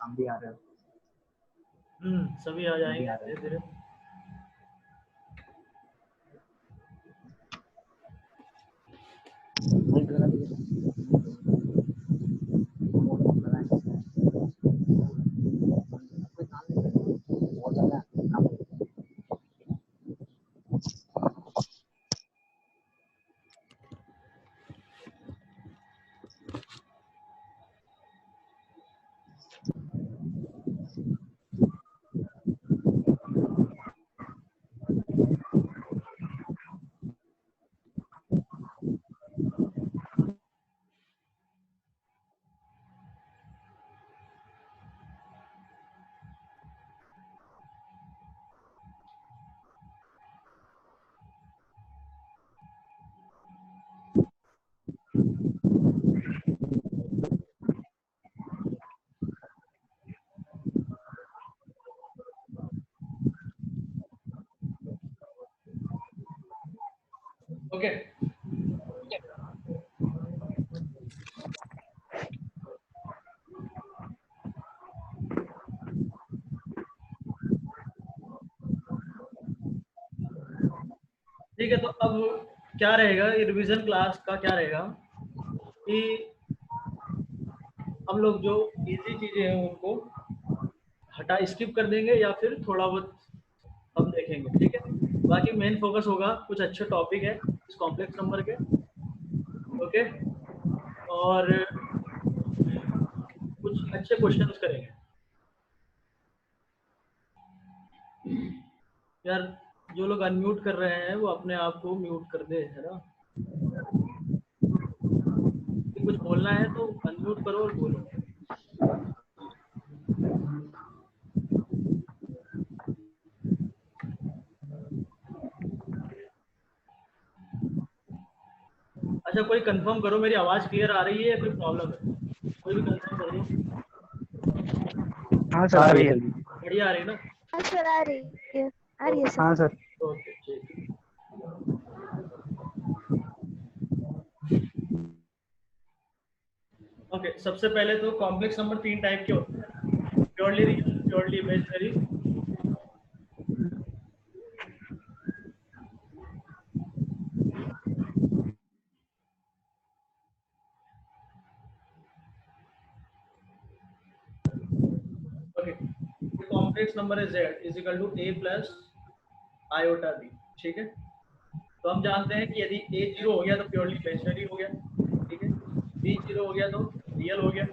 हम भी आ रहे हो। सभी आ जाएंगे धीरे धीरे। ओके ठीक है। तो अब क्या रहेगा, ये रिवीजन क्लास का क्या रहेगा कि हम लोग जो इजी चीजें हैं उनको हटा स्किप कर देंगे या फिर थोड़ा बहुत हम देखेंगे, ठीक है। बाकी मेन फोकस होगा कुछ अच्छे टॉपिक है इस कॉम्प्लेक्स नंबर के, ओके, और कुछ अच्छे क्वेश्चंस करेंगे। यार जो लोग अनम्यूट कर रहे हैं वो अपने आप को म्यूट कर दे, है ना। कुछ बोलना है तो अनम्यूट करो और बोलो। अच्छा कोई कंफर्म करो मेरी आवाज क्लियर आ रही है या कोई प्रॉब्लम है, कोई भी कंफर्म कर दो। हाँ सर, आ रही है। बढ़िया आ रही है ना? हाँ सर आ रही है सर। हाँ सर। ओके ठीक। ओके सबसे पहले तो कॉम्प्लेक्स नंबर 3 टाइप के होते हैं, purely real, purely imaginary. Okay complex number है z is equal to a plus iota b, ठीक है। तो हम जानते हैं कि यदि a 0 हो गया तो प्योरली इमेजिनरी हो गया, ठीक है। b 0 हो गया तो रियल हो गया,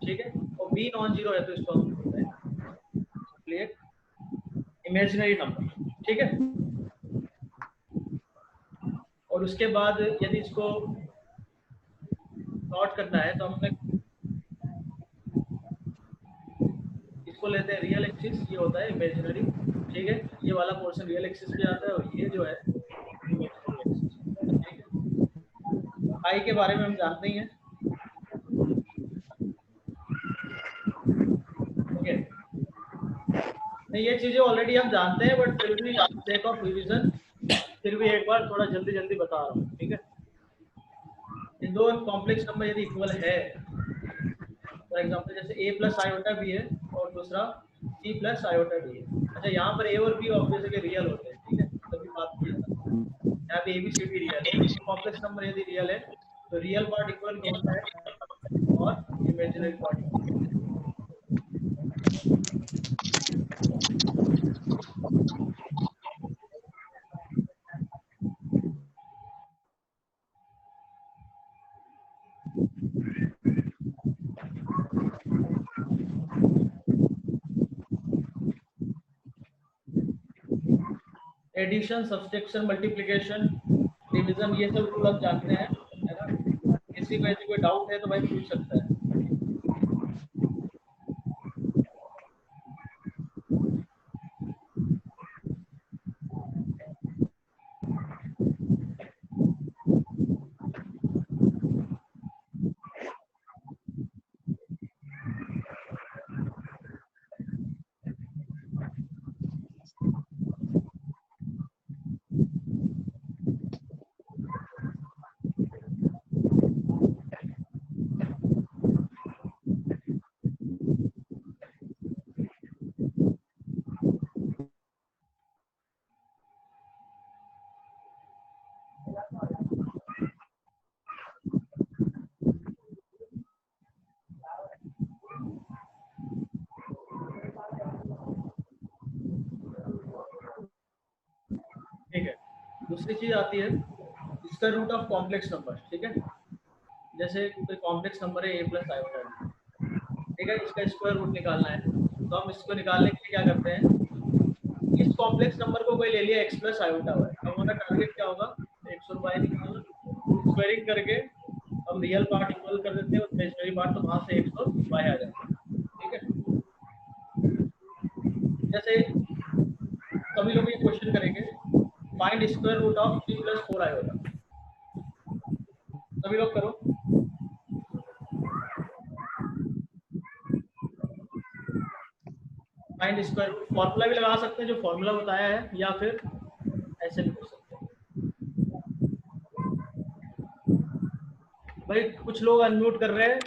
ठीक है। और b नॉन जीरो है तो इसको हम बोलते हैं इमेजिनरी नंबर, ठीक है। और उसके बाद यदि इसको प्लॉट करना है तो हमने इसको लेते हैं रियल एक्सिस, ये होता है इमेजिनरी, ठीक है। ये वाला पोर्शन रियल एक्सिस पे आता है और ये जो है इमेजिनरी एक्सिस, ठीक है। आई के बारे में हम जानते ही हैं, ओके। नहीं ये चीजें ऑलरेडी हम जानते हैं बट फिर भी सेक ऑफ रिवीजन फिर भी एक बार थोड़ा जल्दी जल्दी बता रहा हूँ, ठीक है। इन दो कॉम्प्लेक्स नंबर यदि इक्वल है, फॉर एग्जांपल जैसे a प्लस आयोटा भी है और दूसरा c प्लस आयोटा भी है। अच्छा यहाँ पर a और b ऑब्वियसली रियल होते हैं, ठीक है, तभी बात किया था। यहाँ पे a b c d real है। कॉम्प्लेक्स नंबर यदि रियल है तो रियल पार्ट इक्वल होता है और imaginary part equal. Addition, subtraction, multiplication, division, ये सब रूल आप जानते हैं, है ना। किसी को यदि कोई डाउट है तो भाई पूछ सकता है। दूसरी चीज आती है square root of complex number, ठीक है। जैसे कोई कॉम्प्लेक्स नंबर है a प्लस आयोटा, ठीक है, इसका स्क्वायर रूट निकालना है, तो हम इसको निकालने के लिए क्या करते हैं, इस कॉम्प्लेक्स नंबर को कोई ले लिया x प्लस आयोटा y, अब हमारा टारगेट क्या होगा, x और y निकालना, स्क्वायरिंग करके हम रियल पार्ट इक्वल कर देते हैं और इमेजिनरी पार्ट, तो वहां से x और y आ जाता है, ठीक है। जैसे सभी लोग ये क्वेश्चन करेंगे, find square root of 3 plus 4 iota, सभी लोग करो। फाइंड स्क्वायर रूट, फॉर्मूला भी लगा सकते हैं जो फॉर्मूला बताया है, या फिर ऐसे भी कर सकते हैं। भाई कुछ लोग अनम्यूट कर रहे हैं,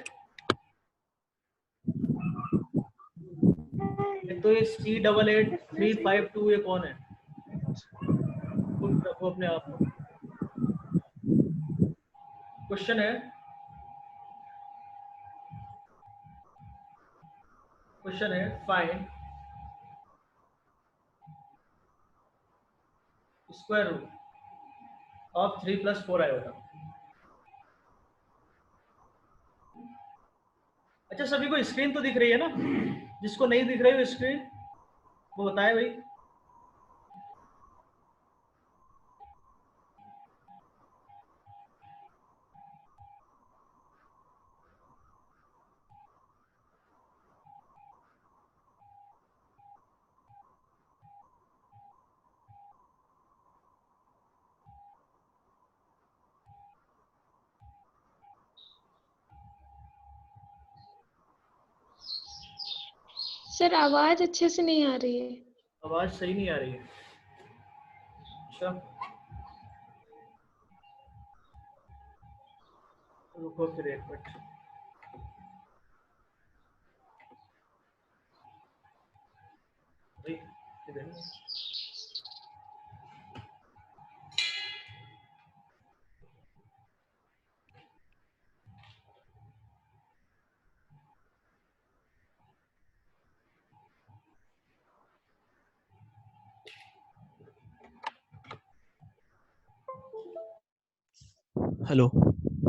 तो ये C888352 ये कौन है, खुद रखो अपने आप को। क्वेश्चन है, find square root of 3 plus 4 iota. अच्छा सभी को स्क्रीन तो दिख रही है ना, जिसको नहीं दिख रही है स्क्रीन वो बताए भाई। सर आवाज अच्छे से नहीं आ रही है। आवाज सही नहीं आ रही है, अच्छा रुको फिर एक मिनट। भाई इधर हेलो,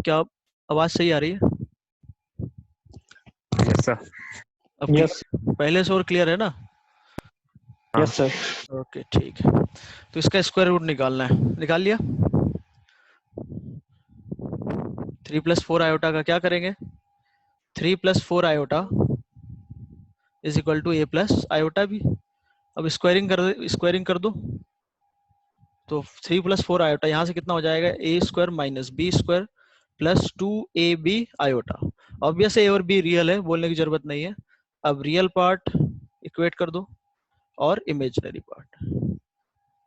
क्या आवाज सही आ रही है? Yes sir. अब यस पहले से और क्लियर है ना? Yes sir. ओके ठीक है, तो इसका स्क्वायर रूट निकालना है, निकाल लिया। 3 प्लस 4 आयोटा का क्या करेंगे, 3 plus 4 iota is equal to a plus iota भी। अब स्क्वायरिंग कर दो, तो 3 प्लस 4 आयोटा यहाँ से कितना हो जाएगा, a square minus b square plus 2ab iota. Obvious a और b रियल है, बोलने की जरूरत नहीं है। अब रियल पार्ट इक्वेट कर दो और इमेजिनरी पार्ट,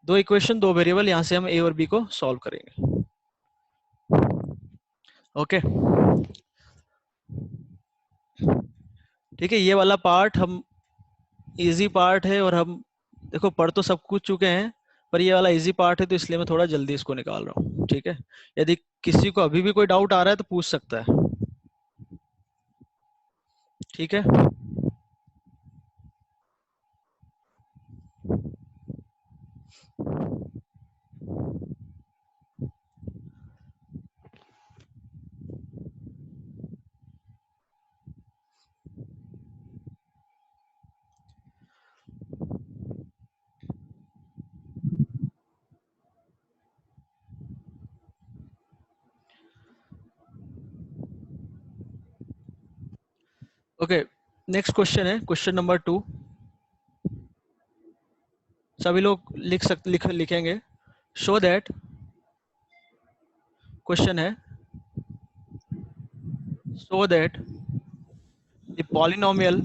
दो इक्वेशन दो वेरिएबल, यहाँ से हम a और b को सॉल्व करेंगे। ओके ठीक है, ये वाला पार्ट हम इजी पार्ट है, और हम देखो पढ़ तो सब कुछ चुके हैं, पर ये वाला इजी पार्ट है तो इसलिए मैं थोड़ा जल्दी इसको निकाल रहा हूँ, ठीक है। यदि किसी को अभी भी कोई डाउट आ रहा है तो पूछ सकता है, ठीक है। ओके नेक्स्ट क्वेश्चन है, क्वेश्चन नंबर 2। सभी लोग लिखेंगे। शो दैट, क्वेश्चन है, show that the polynomial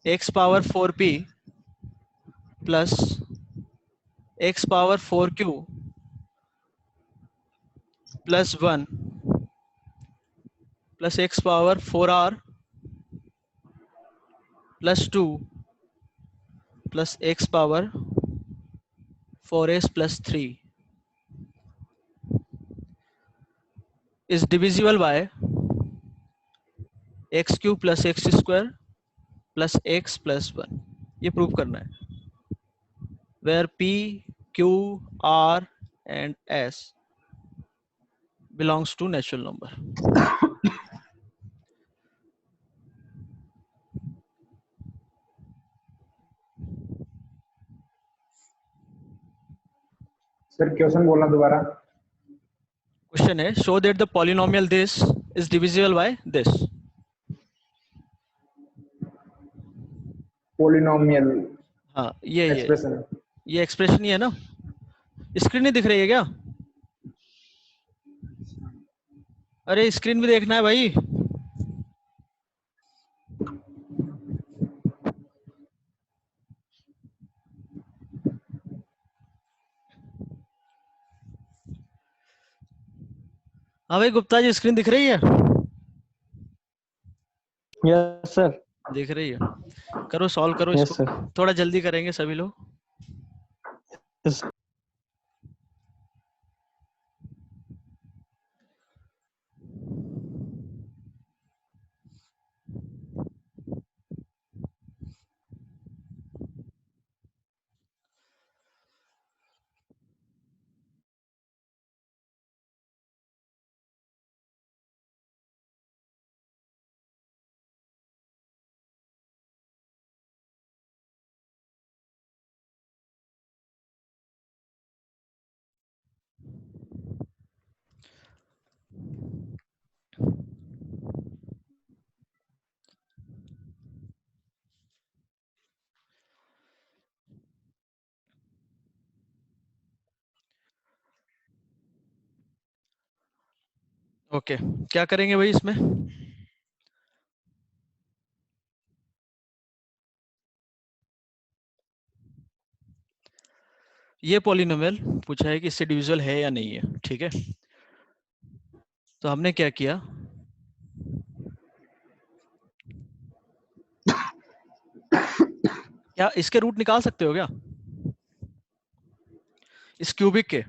x power 4p plus x power 4q plus 1 plus x power 4r plus 2 plus x power 4s plus 3 is divisible by x cube plus x square plus x plus 1। ये prove करना है, where p q r and s belongs to natural number. Sir question बोलना दोबारा. Question है show that the polynomial this is divisible by this. Polynomial हाँ ये expression. ये expression ही है ना. स्क्रीन नहीं दिख रही है क्या? अरे स्क्रीन भी देखना है भाई. हाँ भाई गुप्ता जी स्क्रीन दिख रही है? Yes sir. दिख रही है. करो सॉल्व करो यस इसको. सर. थोड़ा जल्दी करेंगे सभी लोग. यस. ओके क्या करेंगे भाई इसमें? ये पॉलिनोमियल पूछा है कि इससे डिविजिबल है या नहीं है. ठीक है तो हमने क्या किया, क्या इसके रूट निकाल सकते हो क्या इस क्यूबिक के?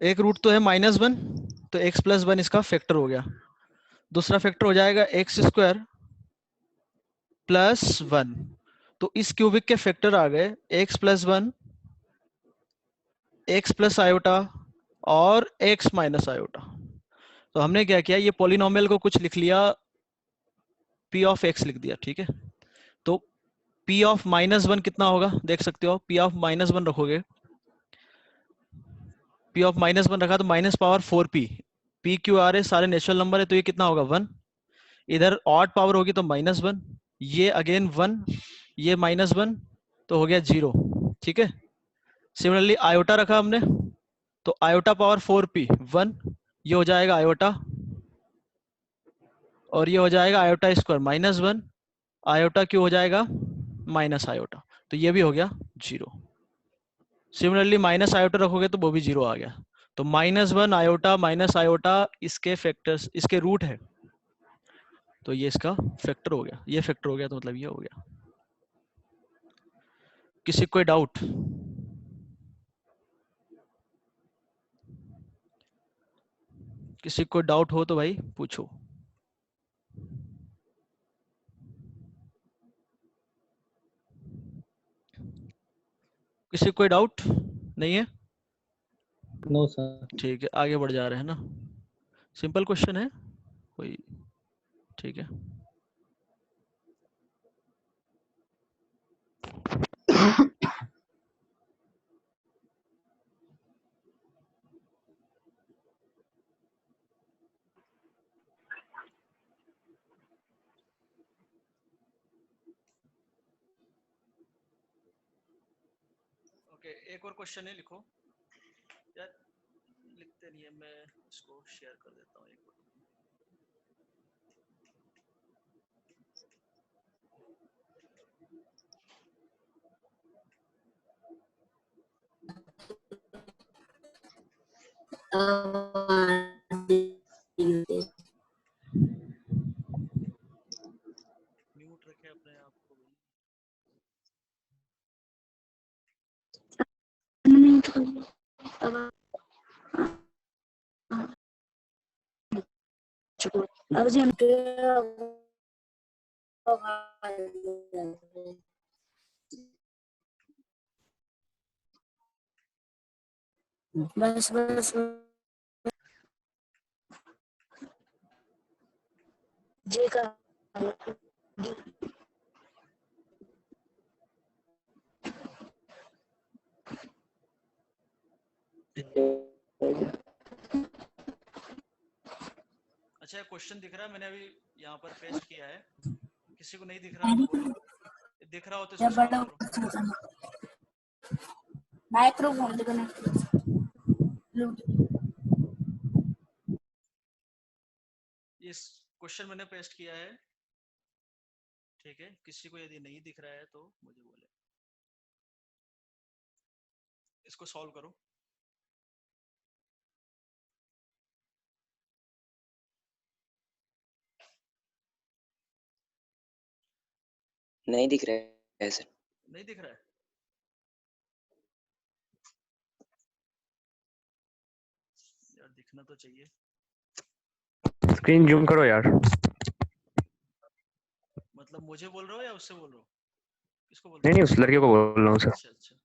एक रूट तो है -1 तो x+1 इसका फैक्टर हो गया. दूसरा फैक्टर हो जाएगा x² +1. तो इस क्यूबिक के फैक्टर आ गए x+1 x+ आयोटा और x - आयोटा. तो हमने क्या किया, ये पॉलिनोमियल को कुछ लिख लिया, p ऑफ x लिख दिया. ठीक है तो p ऑफ -1 कितना होगा देख सकते हो. p ऑफ -1 रखोगे, p ऑफ -1 रखा तो -4p. p q r है सारे नेचुरल नंबर है तो ये कितना होगा 1. इधर ऑड पावर होगी तो -1, ये अगेन 1, ये -1 तो हो गया 0. ठीक है सिमिलरली आयोटा रखा हमने तो आयोटा पावर 4p 1, ये हो जाएगा आयोटा और ये हो जाएगा आयोटा स्क्वायर -1, आयोटा क्यों हो जाएगा माइनस आयोटा तो ये भी हो गया 0. सिमिलरली माइनस आयोटा रखोगे तो वो भी 0 आ गया. तो -1 आयोटा माइनस आयोटा इसके फैक्टर्स, इसके रूट है तो ये इसका फैक्टर हो गया. ये फैक्टर हो गया तो मतलब ये हो गया. किसी कोई डाउट? किसी को डाउट हो तो भाई पूछो. किसी कोई डाउट नहीं है? No sir. ठीक है आगे बढ़ जा रहे हैं ना. सिंपल क्वेश्चन है कोई. ठीक है ओके एक और क्वेश्चन है लिखो यार. लिखते नहीं है, मैं इसको शेयर कर देता हूँ एक बार. म्यूट रखे अपने आप को. अब जी बस बस जे का अच्छा क्वेश्चन दिख रहा है, मैंने अभी यहाँ पर पेस्ट किया है, किसी को नहीं दिख रहा तो बोलो, दिख रहा हो तो इसको जब सॉल्व बड़ा करो। माइक्रोफोन से कनेक्ट इस क्वेश्चन मैंने पेस्ट किया है, ठीक है, किसी को यदि नहीं दिख रहा है तो मुझे बोले, इसको सॉल्व करो। नहीं दिख रहा है सर। नहीं दिख रहा है, यार दिखना तो चाहिए। स्क्रीन जूम करो यार। मतलब मुझे बोल रहे हो या उससे बोल रहे हो, किसको बोल नहीं रहे नहीं, हो? उस लड़के को बोल रहा हूँ सर। अच्छा अच्छा,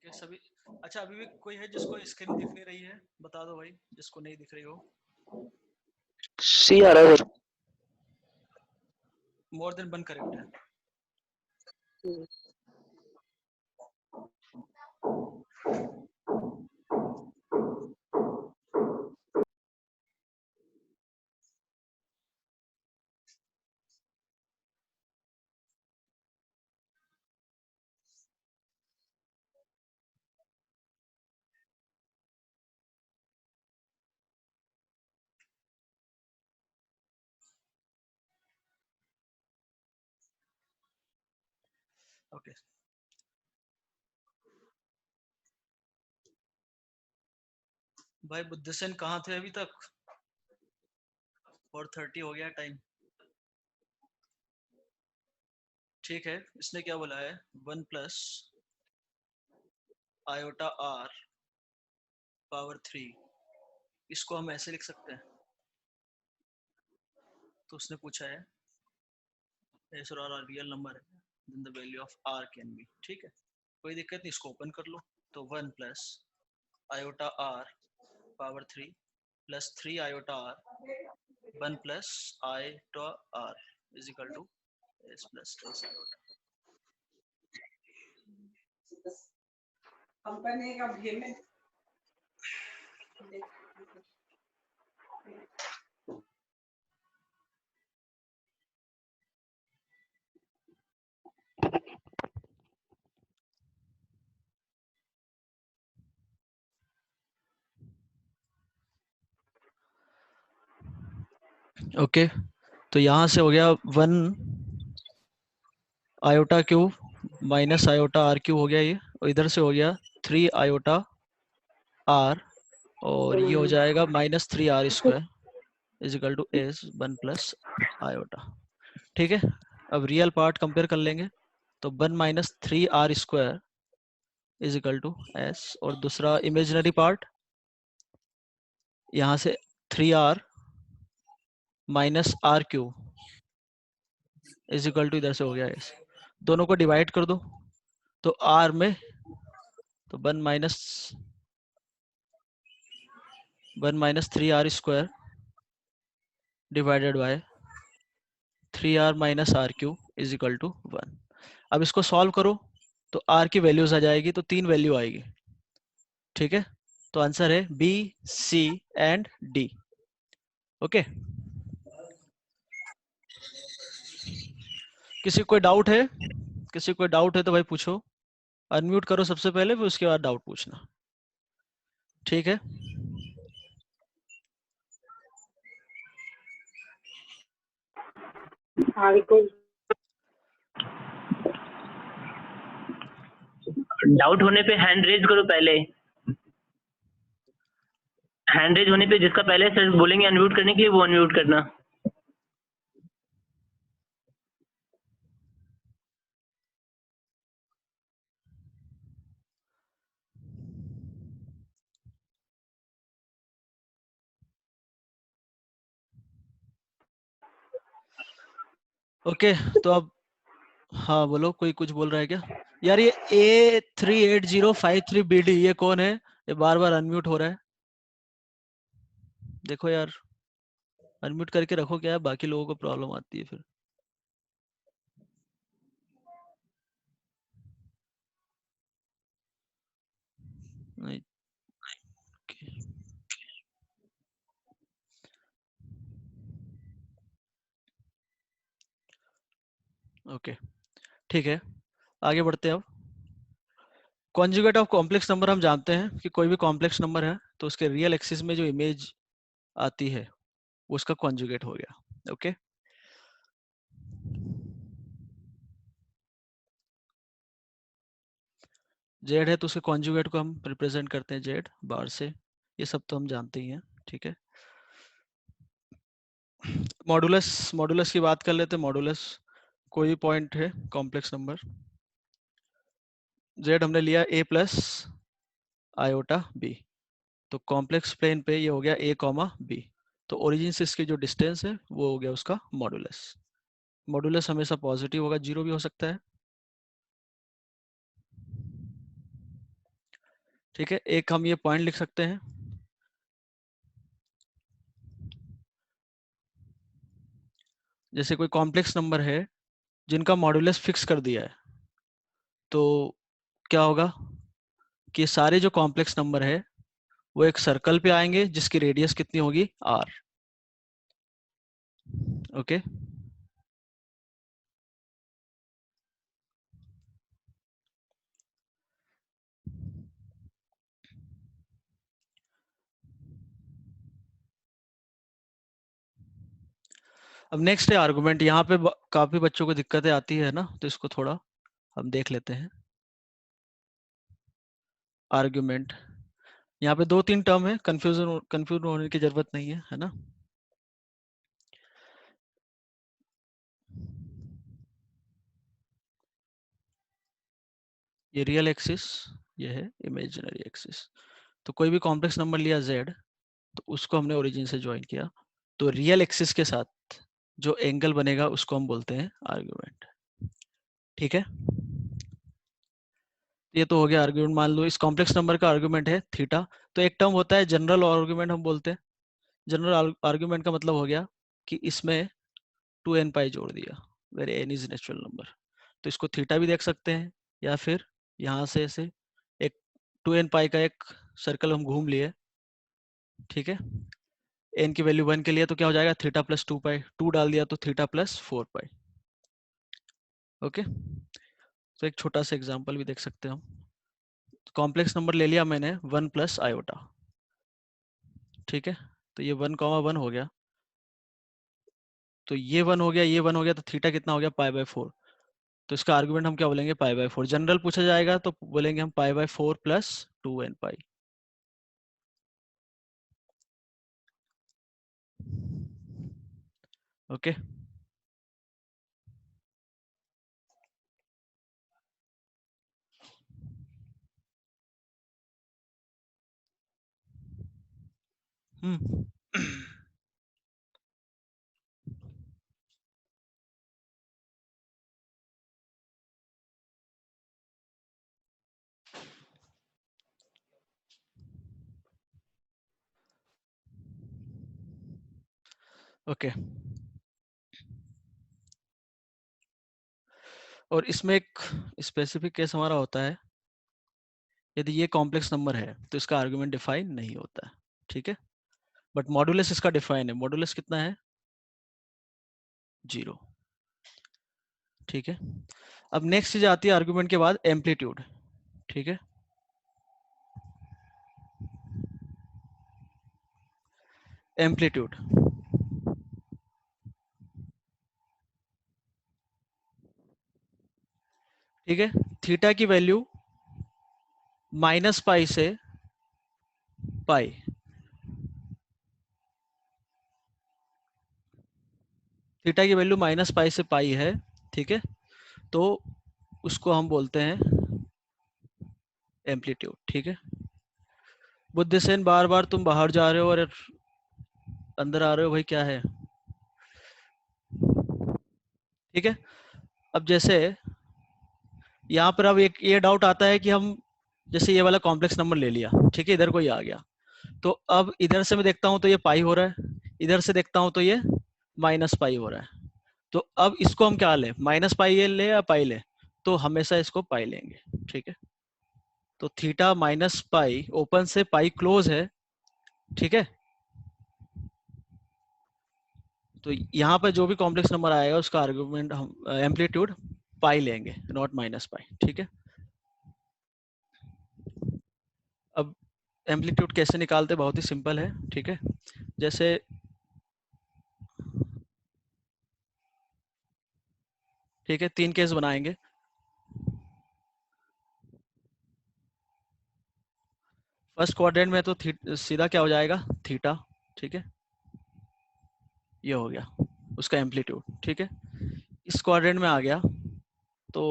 ठीक है सभी। अच्छा अभी भी कोई है जिसको स्क्रीन दिख नहीं रही है, बता दो भाई, जिसको नहीं दिख रही हो। सी आ रहा है sir. More than one correct है। ओके भाई, बुद्धिसेन कहाँ थे अभी तक? 4:30 हो गया टाइम। ठीक है, इसने क्या बोला है, 1 प्लस आयोटा आर पावर 3, इसको हम ऐसे लिख सकते हैं। तो उसने पूछा है एस और आर रियल नंबर है, then the value of R can be. ठीक है, कोई दिक्कत नहीं, इसको ओपन कर लो। तो 1 plus iota R power 3 plus 3 iota R 1 plus iota R is equal to S plus S iota. Company का पेमेंट ओके तो यहाँ से हो गया 1 iota Q minus iota R Q हो गया ये, और इधर से हो गया 3 आयोटा आर, और ये हो जाएगा minus 3 R square is equal to S 1 plus iota. ठीक है, अब रियल पार्ट कंपेयर कर लेंगे। तो 1 minus 3 R square is equal to S, और दूसरा इमेजिनरी पार्ट यहाँ से 3 R minus R Q is equal to इधर से हो गया एस। दोनों को डिवाइड कर दो, तो आर में तो 1 - 3r square divided by 3r - r³ is equal to 1। अब इसको सॉल्व करो तो r की वैल्यूज आ जाएगी, तो 3 वैल्यू आएगी। ठीक है, तो आंसर है B, C and D. Okay, किसी को कोई डाउट है? किसी को कोई डाउट है तो भाई पूछो। अनम्यूट करो सबसे पहले, फिर उसके बाद डाउट पूछना। ठीक है, डाउट होने पे हैंड रेज करो पहले। हैंड रेज होने पे जिसका पहले सर बोलेंगे अनम्यूट करने के लिए, वो अनम्यूट करना। ओके। तो अब हाँ बोलो, कोई कुछ बोल रहा है क्या? यार ये A38053BD ये कौन है? ये बार बार अनम्यूट हो रहा है। देखो यार, अनम्यूट करके रखो, क्या है बाकी लोगों को प्रॉब्लम आती है फिर। नहीं, ओके ठीक है, आगे बढ़ते हैं अब। कॉन्जुगेट ऑफ कॉम्प्लेक्स नंबर हम जानते हैं कि कोई भी कॉम्प्लेक्स नंबर है तो उसके रियल एक्सिस में जो इमेज आती है वो उसका कॉन्जुगेट हो गया। ओके, जेड है तो उसके कॉन्जुगेट को हम रिप्रेजेंट करते हैं जेड बार से, ये सब तो हम जानते ही हैं। ठीक है, मॉडुलस, मॉडुलस की बात कर लेते हैं। मॉडुलस कोई भी पॉइंट है कॉम्प्लेक्स नंबर, जेड हमने लिया a प्लस आयोटा बी, तो कॉम्प्लेक्स प्लेन पे ये हो गया a कॉमा बी, तो ओरिजिन से इसकी जो डिस्टेंस है वो हो गया उसका मॉडुलस। मॉडुलस हमेशा पॉजिटिव होगा, जीरो भी हो सकता है। ठीक है, एक हम ये पॉइंट लिख सकते हैं, जैसे कोई कॉम्प्लेक्स नंबर है जिनका मॉडुलस फिक्स कर दिया है, तो क्या होगा कि सारे जो कॉम्प्लेक्स नंबर है वो एक सर्कल पे आएंगे जिसकी रेडियस कितनी होगी r। ओके, अब नेक्स्ट है आर्गुमेंट। यहाँ पे काफी बच्चों को दिक्कतें आती है ना, तो इसको थोड़ा हम देख लेते हैं। आर्गुमेंट, यहाँ पे 2-3 टर्म है, कंफ्यूजन होने की जरूरत नहीं है ना। ये रियल एक्सिस, ये है इमेजिनरी एक्सिस। तो कोई भी कॉम्प्लेक्स नंबर लिया z, तो उसको हमने ओरिजिन से ज्वाइन किया, तो रियल एक्सिस के साथ जो एंगल बनेगा उसको हम बोलते हैं आर्गुमेंट। ठीक है, ये तो हो गया आर्गुमेंट। मान लो इस कॉम्प्लेक्स नंबर का आर्गुमेंट है थीटा, तो एक टर्म होता है जनरल आर्गुमेंट हम बोलते हैं। जनरल आर्गुमेंट का मतलब हो गया कि इसमें 2n पाई जोड़ दिया, where n is natural number, तो इसको थीटा भी देख सकते हैं, या फिर यहाँ से ऐसे एक 2n पाई का एक सर्कल हम घूम लिए। ठीक है, n की वैल्यू 1 के लिए तो क्या हो जाएगा, थीटा प्लस 2 पाई, 2 डाल दिया तो थीटा प्लस 4 पाई। ओके, तो एक छोटा सा एग्जांपल भी देख सकते हैं हम। कॉम्प्लेक्स नंबर ले लिया मैंने 1 प्लस आयोटा। ठीक है, तो ये 1,1 हो गया, तो ये 1 हो गया, ये 1 हो गया, तो थीटा कितना हो गया, π/4। तो इसका आर्गुमेंट हम क्या बोलेंगे, π/4। जनरल पूछा जाएगा तो बोलेंगे हम π/4 प्लस 2n पाई। ओके, ओके और इसमें एक स्पेसिफिक केस हमारा होता है, यदि ये कॉम्प्लेक्स नंबर है तो इसका आर्गुमेंट डिफाइन नहीं होता है, ठीक है। बट मॉडुलस इसका डिफाइन है, मॉडुलस कितना है 0, ठीक है। अब नेक्स्ट चीज आती है आर्गुमेंट के बाद एम्पलीट्यूड, ठीक है। एम्पलीट्यूड ठीक है, थीटा की वैल्यू -π से पाई, थीटा की वैल्यू -π से पाई है, ठीक है। तो उसको हम बोलते हैं एम्पलीट्यूड, ठीक है। बुद्ध सेन बार बार तुम बाहर जा रहे हो और अंदर आ रहे हो भाई, क्या है, ठीक है। अब जैसे यहाँ पर अब एक ये डाउट आता है कि हम जैसे ये वाला कॉम्प्लेक्स नंबर ले लिया, ठीक है, इधर कोई आ गया, तो अब इधर से मैं देखता हूँ तो ये पाई हो रहा है, इधर से देखता हूँ तो ये -π हो रहा है। तो अब इसको हम क्या लें, -π ले या पाई ले, तो हमेशा इसको पाई लेंगे, ठीक है। तो थीटा -π ओपन से पाई क्लोज है, ठीक है। तो यहाँ पर जो भी कॉम्प्लेक्स नंबर आएगा उसका आर्गुमेंट हम एम्पलीट्यूड पाई लेंगे, नॉट -π, ठीक है। अब एम्पलीट्यूड कैसे निकालते, बहुत ही सिंपल है, ठीक है। जैसे ठीक है 3 केस बनाएंगे। फर्स्ट क्वाड्रेंट में तो सीधा क्या हो जाएगा थीटा, ठीक है, ये हो गया उसका एम्पलीट्यूड, ठीक है। इस क्वाड्रेंट में आ गया तो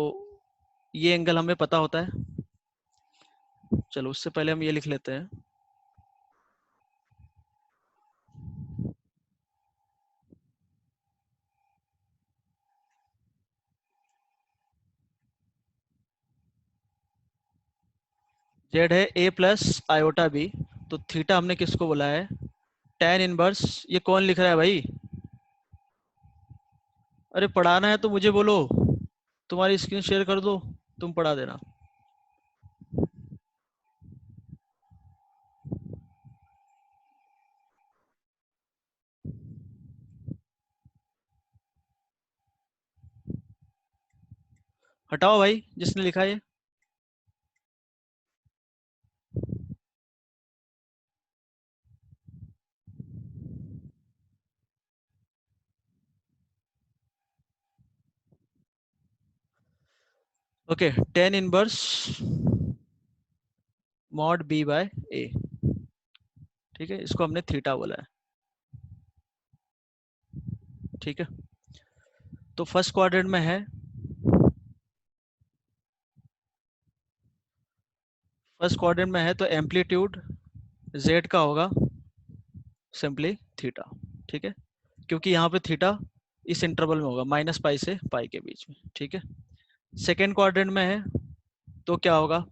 ये एंगल हमें पता होता है, चलो उससे पहले हम ये लिख लेते हैं, जेड है a प्लस आयोटा बी, तो थीटा हमने किसको बोला है tan इनवर्स, ये कौन लिख रहा है भाई, अरे पढ़ाना है तो मुझे बोलो, तुम्हारी स्क्रीन शेयर कर दो, तुम पढ़ा देना। हटाओ भाई जिसने लिखा है। Okay tan inverse mod b by a, ठीक है, इसको हमने थीटा बोला है, ठीक है। तो फर्स्ट क्वाड्रेंट में है, फर्स्ट क्वाड्रेंट में है तो एम्पलीट्यूड z का होगा सिंपली थीटा, ठीक है, क्योंकि यहाँ पे थीटा इस इंटरवल में होगा -π से पाई के बीच में, ठीक है। सेकेंड क्वाड्रेंट में है तो क्या होगा,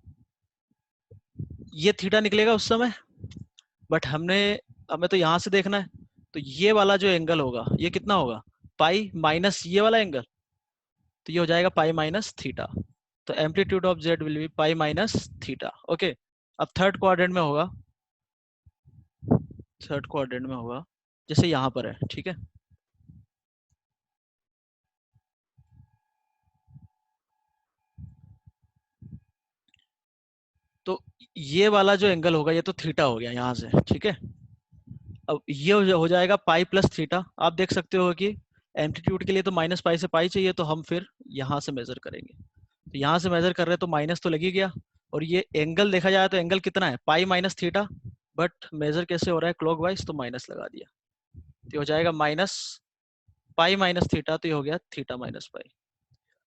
ये थीटा निकलेगा उस समय, बट हमें तो यहाँ से देखना है, तो ये वाला जो एंगल होगा ये कितना होगा पाई माइनस ये वाला एंगल, तो ये हो जाएगा पाई माइनस थीटा। तो amplitude of Z will be pi minus theta, okay. अब थर्ड क्वाड्रेंट में होगा, थर्ड क्वाड्रेंट में होगा जैसे यहाँ पर है, ठीक है। तो ये वाला जो एंगल होगा ये तो थीटा हो गया यहाँ से, ठीक है। अब ये हो जाएगा पाई प्लस थीटा, आप देख सकते हो कि एम्पलीट्यूड के लिए तो -π से पाई चाहिए, तो हम फिर यहाँ से मेजर करेंगे, तो यहाँ से मेजर कर रहे हैं तो माइनस तो लगी गया, और ये एंगल देखा जाए तो एंगल कितना है pi minus theta, but major कैसे हो रहा है क्लॉकवाइज, तो माइनस लगा दिया, तो हो जाएगा -π माइनस थीटा, तो ये हो गया theta minus pi,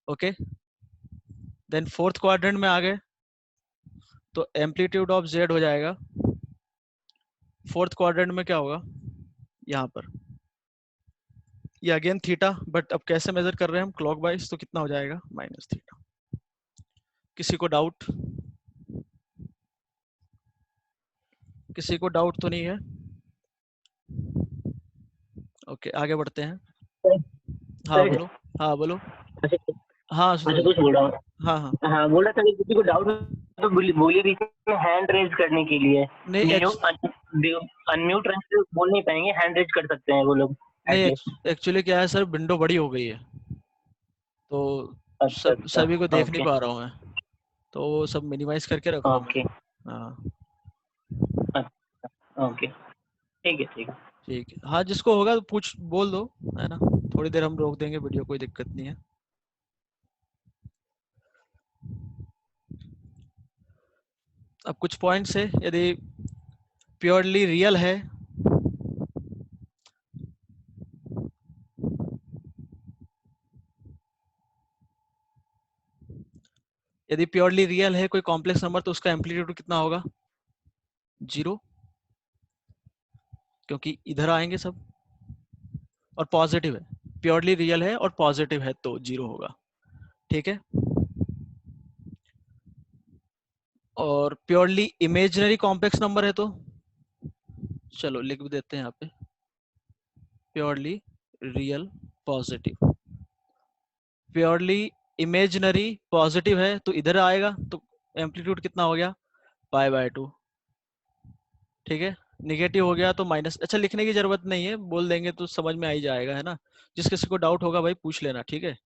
okay. Then fourth quadrant में आ गए तो एम्पलीट्यूड ऑफ जेड हो जाएगा, फोर्थ क्वाड्रेंट में क्या होगा यहाँ पर, ये अगेन थीटा, बट अब कैसे मेजर कर रहे हैं हम क्लॉकवाइज, तो कितना हो जाएगा माइनस थीटा। किसी को डाउट, किसी को डाउट तो नहीं है, ओके। ओके आगे बढ़ते हैं। हाँ बोलो। हाँ बोलो। अच्छा हाँ अच्छा कुछ बोल रहा हूँ। हाँ हाँ हाँ बोल रहा था कि किसी को डाउट तो बोलिए बीच में हैंड रेज करने के लिए। नहीं ये जो अनम्यूट रहेंगे तो बोल नहीं पाएंगे, हैंड रेज कर सकते हैं वो लोग नहीं एटलीस्ट। एक्चुअली क्या है सर, विंडो बड़ी हो गई है तो अच्छा अच्छा सभी को देख नहीं ओके पा रहा हूँ मैं, तो वो सब मिनिमाइज करके रखा हूँ ओके मैं। हाँ ओके ठीक है ठीक है। ठीक है। हाँ जिसको होगा तो पूछ बोल दो, है ना, थोड़ी देर हम रोक देंगे वीडियो, कोई दिक्कत नहीं है। अब कुछ पॉइंट्स है, यदि प्योरली रियल है यदि प्योरली रियल है कोई कॉम्प्लेक्स नंबर तो उसका एम्पलीट्यूड कितना होगा? 0, क्योंकि इधर आएंगे सब, और पॉजिटिव है, प्योरली रियल है और पॉजिटिव है तो 0 होगा। ठीक है। और प्योरली इमेजिनरी कॉम्प्लेक्स नंबर है तो चलो लिख भी देते हैं यहाँ पे, purely real positive. Purely imaginary positive है तो इधर आएगा, तो एम्पलीट्यूड कितना हो गया? π/2। ठीक है। निगेटिव हो गया तो माइनस, अच्छा लिखने की जरूरत नहीं है, बोल देंगे तो समझ में आ ही जाएगा, है ना। जिस किसी को डाउट होगा भाई पूछ लेना, ठीक है,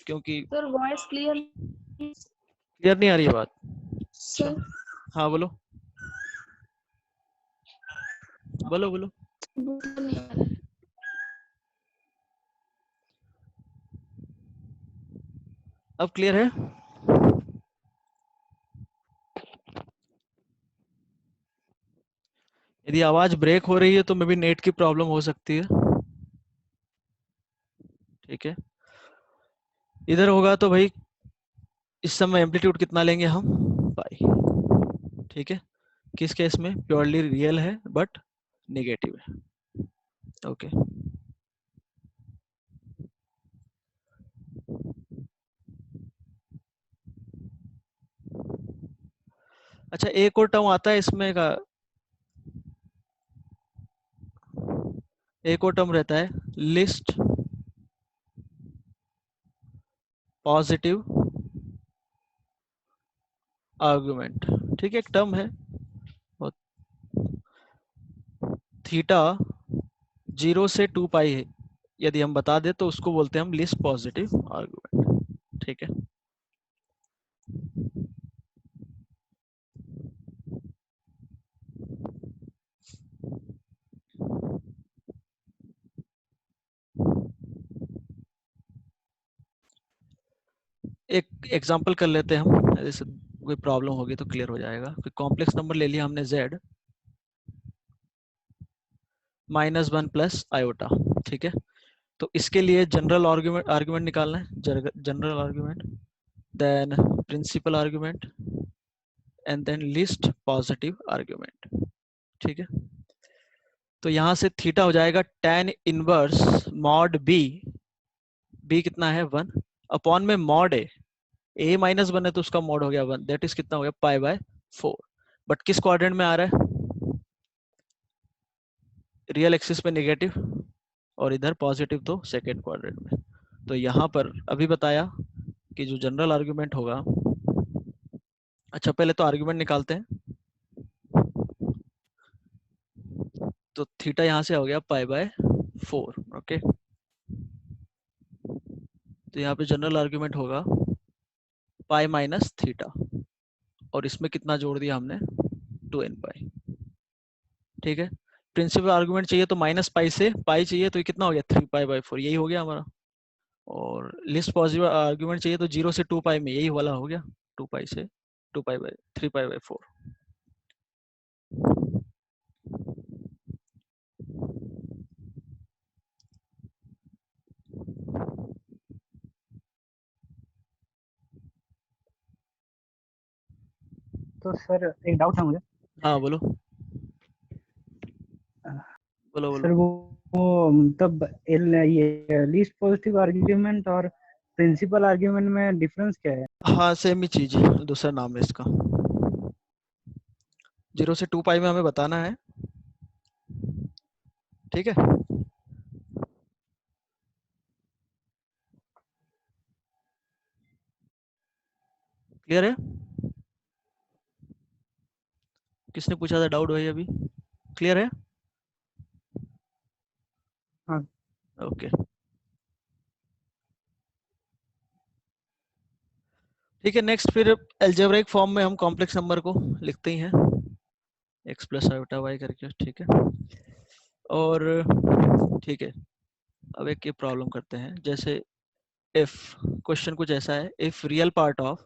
क्योंकि सर वॉइस क्लियर क्लियर नहीं आ रही है बात। सर हाँ बोलो बोलो बोलो। नहीं आ रहा है। अब क्लियर है? यदि आवाज ब्रेक हो रही है तो मे बी नेट की प्रॉब्लम हो सकती है। ठीक है। इधर होगा तो भाई इस समय एम्पलीट्यूड कितना लेंगे हम? पाई। ठीक है। किस केस में? प्योरली रियल है बट नेगेटिव है। ओके। अच्छा एक और टर्म आता है इसमें का, एक और टर्म रहता है लिस्ट पॉजिटिव आर्गुमेंट। ठीक है, एक टर्म है, थीटा 0 से 2 पाई है, यदि हम बता दे तो उसको बोलते हैं हम लिस्ट पॉजिटिव आर्गुमेंट। ठीक है। एक एग्जांपल कर लेते हैं हम, जैसे कोई प्रॉब्लम होगी तो क्लियर हो जाएगा। कोई कॉम्प्लेक्स नंबर ले लिया हमने z -1 प्लस आयोटा। ठीक है। तो इसके लिए जनरल आर्गुमेंट निकालना है, general argument, then principal argument and then list positive argument. ठीक है। तो यहां से थीटा हो जाएगा tan inverse mod b, b कितना है 1, अपॉन में मॉड a -1 है तो उसका मॉड हो गया 1, दैट इज कितना हो गया? π/4। बट किस क्वाड्रेंट में आ रहा है? रियल एक्सिस पे नेगेटिव और इधर पॉजिटिव, तो सेकेंड क्वाड्रेंट में। तो यहाँ पर अभी बताया कि जो जनरल आर्गुमेंट होगा, अच्छा पहले तो आर्गुमेंट निकालते हैं, तो थीटा यहाँ से हो गया π/4। ओके। तो यहाँ पे जनरल आर्गुमेंट होगा पाई माइनस थीटा, और इसमें कितना जोड़ दिया हमने? 2n पाई। ठीक है। प्रिंसिपल आर्गुमेंट चाहिए तो माइनस पाई से पाई चाहिए, तो ये कितना हो गया? 3π/4, यही हो गया हमारा। और लिस्ट पॉजिटिव आर्गुमेंट चाहिए तो 0 से 2 पाई में, यही वाला हो गया 2 पाई से 3π/4। तो सर एक डाउट है मुझे। हाँ बोलो बोलो बोलो। सर वो मतलब ये लीस्ट पॉजिटिव आर्ग्यूमेंट और प्रिंसिपल आर्ग्यूमेंट में डिफरेंस क्या है? हाँ सेम ही चीज है, दूसरा नाम है इसका। 0 से 2 पाई में हमें बताना है, ठीक है। क्लियर है? किसने पूछा था डाउट भाई अभी? क्लियर है? हाँ। ओके ठीक है। नेक्स्ट फिर एल्जेब्रिक फॉर्म में हम कॉम्प्लेक्स नंबर को लिखते ही हैं x प्लस आयोटा वाई करके, ठीक है। और ठीक है, अब एक ये प्रॉब्लम करते हैं। जैसे इफ क्वेश्चन कुछ ऐसा है, इफ रियल पार्ट ऑफ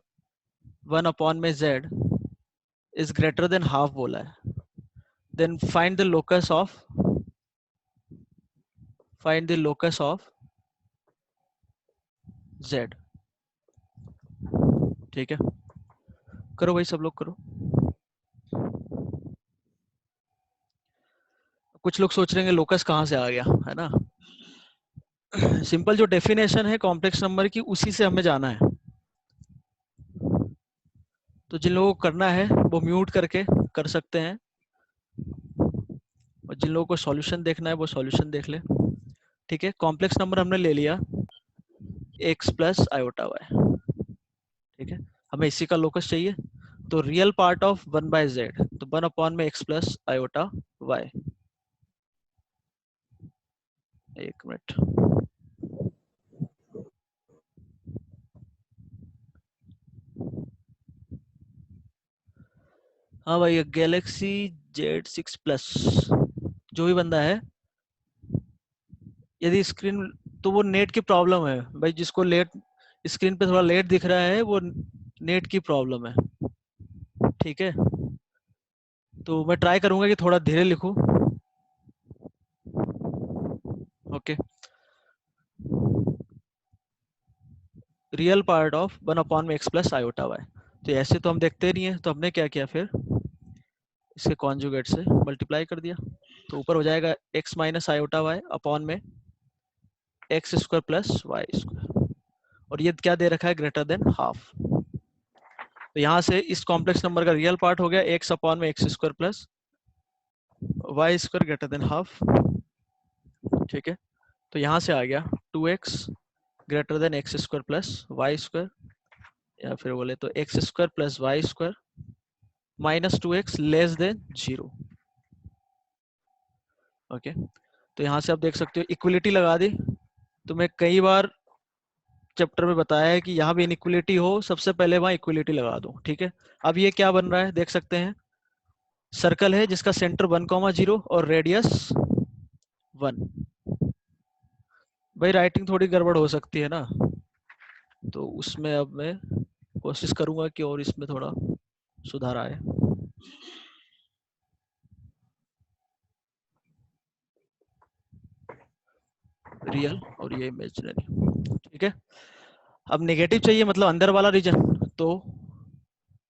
1 में z is greater than half बोला है, then find the locus of z। ठीक है, करो भाई, सब लोग करो। कुछ लोग सोच रहे हैं लोकस कहाँ से आ गया, है ना। सिंपल जो डेफिनेशन है कॉम्प्लेक्स नंबर की, उसी से हमें जाना है। तो जिन लोगों को करना है वो म्यूट करके कर सकते हैं, और जिन लोगों को सॉल्यूशन देखना है वो सॉल्यूशन देख ले। ठीक है, कॉम्प्लेक्स नंबर हमने ले लिया x प्लस आयोटा वाई। ठीक है, हमें इसी का लोकस चाहिए। तो रियल पार्ट ऑफ 1/z, तो 1 x प्लस आयोटा वाई। एक मिनट, हाँ भाई, गैलेक्सी Z6 प्लस जो भी बंदा है, यदि स्क्रीन, तो वो नेट की प्रॉब्लम है भाई। जिसको लेट स्क्रीन पे थोड़ा लेट दिख रहा है, वो नेट की प्रॉब्लम है। ठीक है, तो मैं ट्राई करूंगा कि थोड़ा धीरे लिखूं। Okay, real part of 1 x plus iota y. तो ऐसे तो हम देखते नहीं है, तो हमने क्या किया फिर, इसके कॉन्जुगेट से मल्टीप्लाई कर दिया। तो ऊपर हो जाएगा x minus iota y upon में x square plus y square, और ये क्या दे रखा है, ग्रेटर देन हाफ। तो यहाँ से इस कॉम्प्लेक्स नंबर का रियल पार्ट हो गया x अपॉन में x square plus y square greater than half. ठीक है, तो यहाँ से आ गया 2x greater than x square plus y square, या फिर बोले तो x square plus y square minus 2x less than 0। Okay, तो यहाँ से आप देख सकते हो इक्वलिटी लगा दी। तो मैं कई बार चैप्टर में बताया है कि यहाँ भी इनइक्वलिटी हो, सबसे पहले वहाँ इक्वलिटी लगा दो। ठीक है, अब ये क्या बन रहा है देख सकते हैं, सर्कल है जिसका सेंटर 1,0 और रेडियस 1। भाई राइटिंग थोड़ी गड़बड़ हो सकती है ना, तो उसमें अब मैं कोशिश करूंगा कि और इसमें थोड़ा सुधार आए। रियल और ये इमेजिनरी। ठीक है, अब नेगेटिव चाहिए, मतलब अंदर वाला रीजन। तो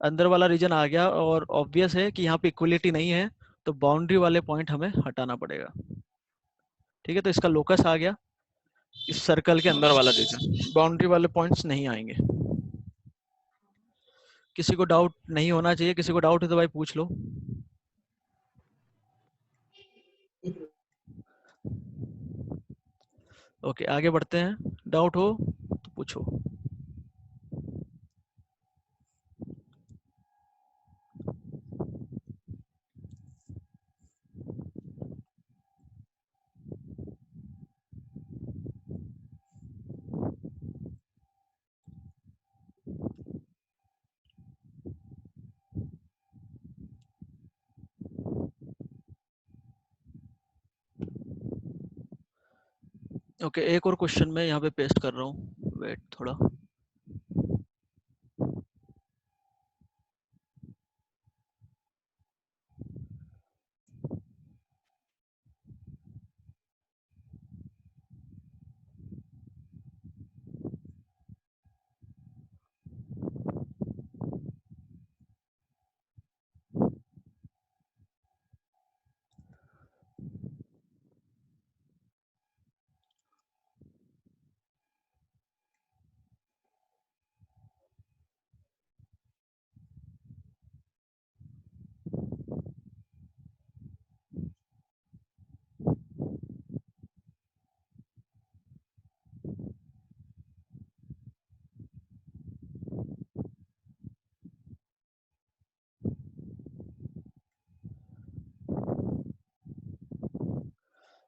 अंदर वाला रीजन आ गया, और ऑब्वियस है कि यहाँ पे इक्वलिटी नहीं है, तो बाउंड्री वाले पॉइंट हमें हटाना पड़ेगा। ठीक है, तो इसका लोकस आ गया इस सर्कल के अंदर वाला रीजन, बाउंड्री वाले पॉइंट्स नहीं आएंगे। किसी को डाउट नहीं होना चाहिए, किसी को डाउट है तो भाई पूछ लो। ओके, आगे बढ़ते हैं, डाउट हो तो पूछो। ओके, एक और क्वेश्चन मैं यहाँ पे पेस्ट कर रहा हूँ, वेट थोड़ा।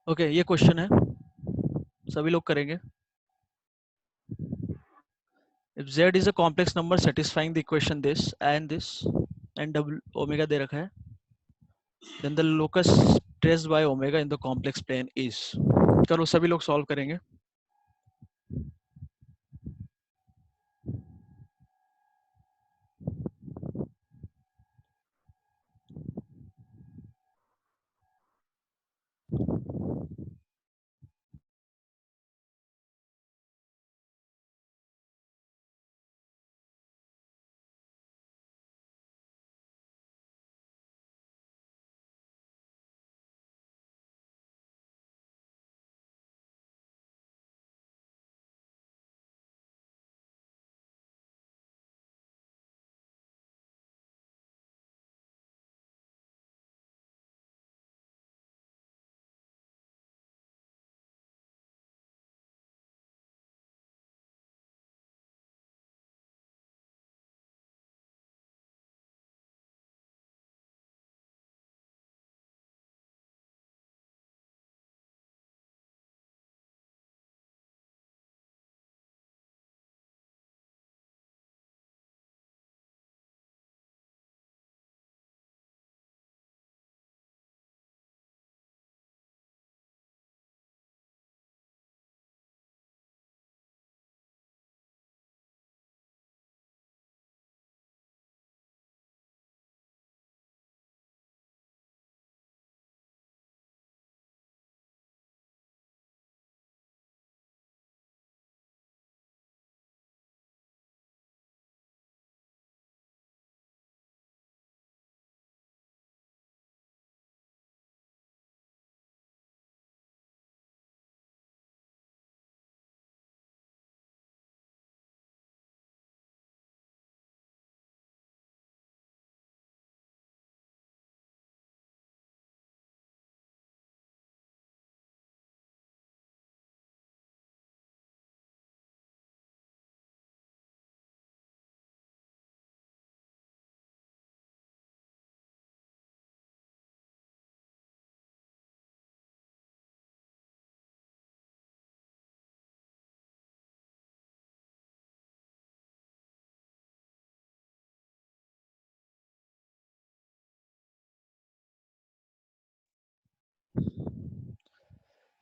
ओके ये क्वेश्चन है, सभी लोग करेंगे। If z is a complex number satisfying the equation this and double omega दे रखा है, then the locus traced by omega in the complex plane is। चलो सभी लोग सॉल्व करेंगे।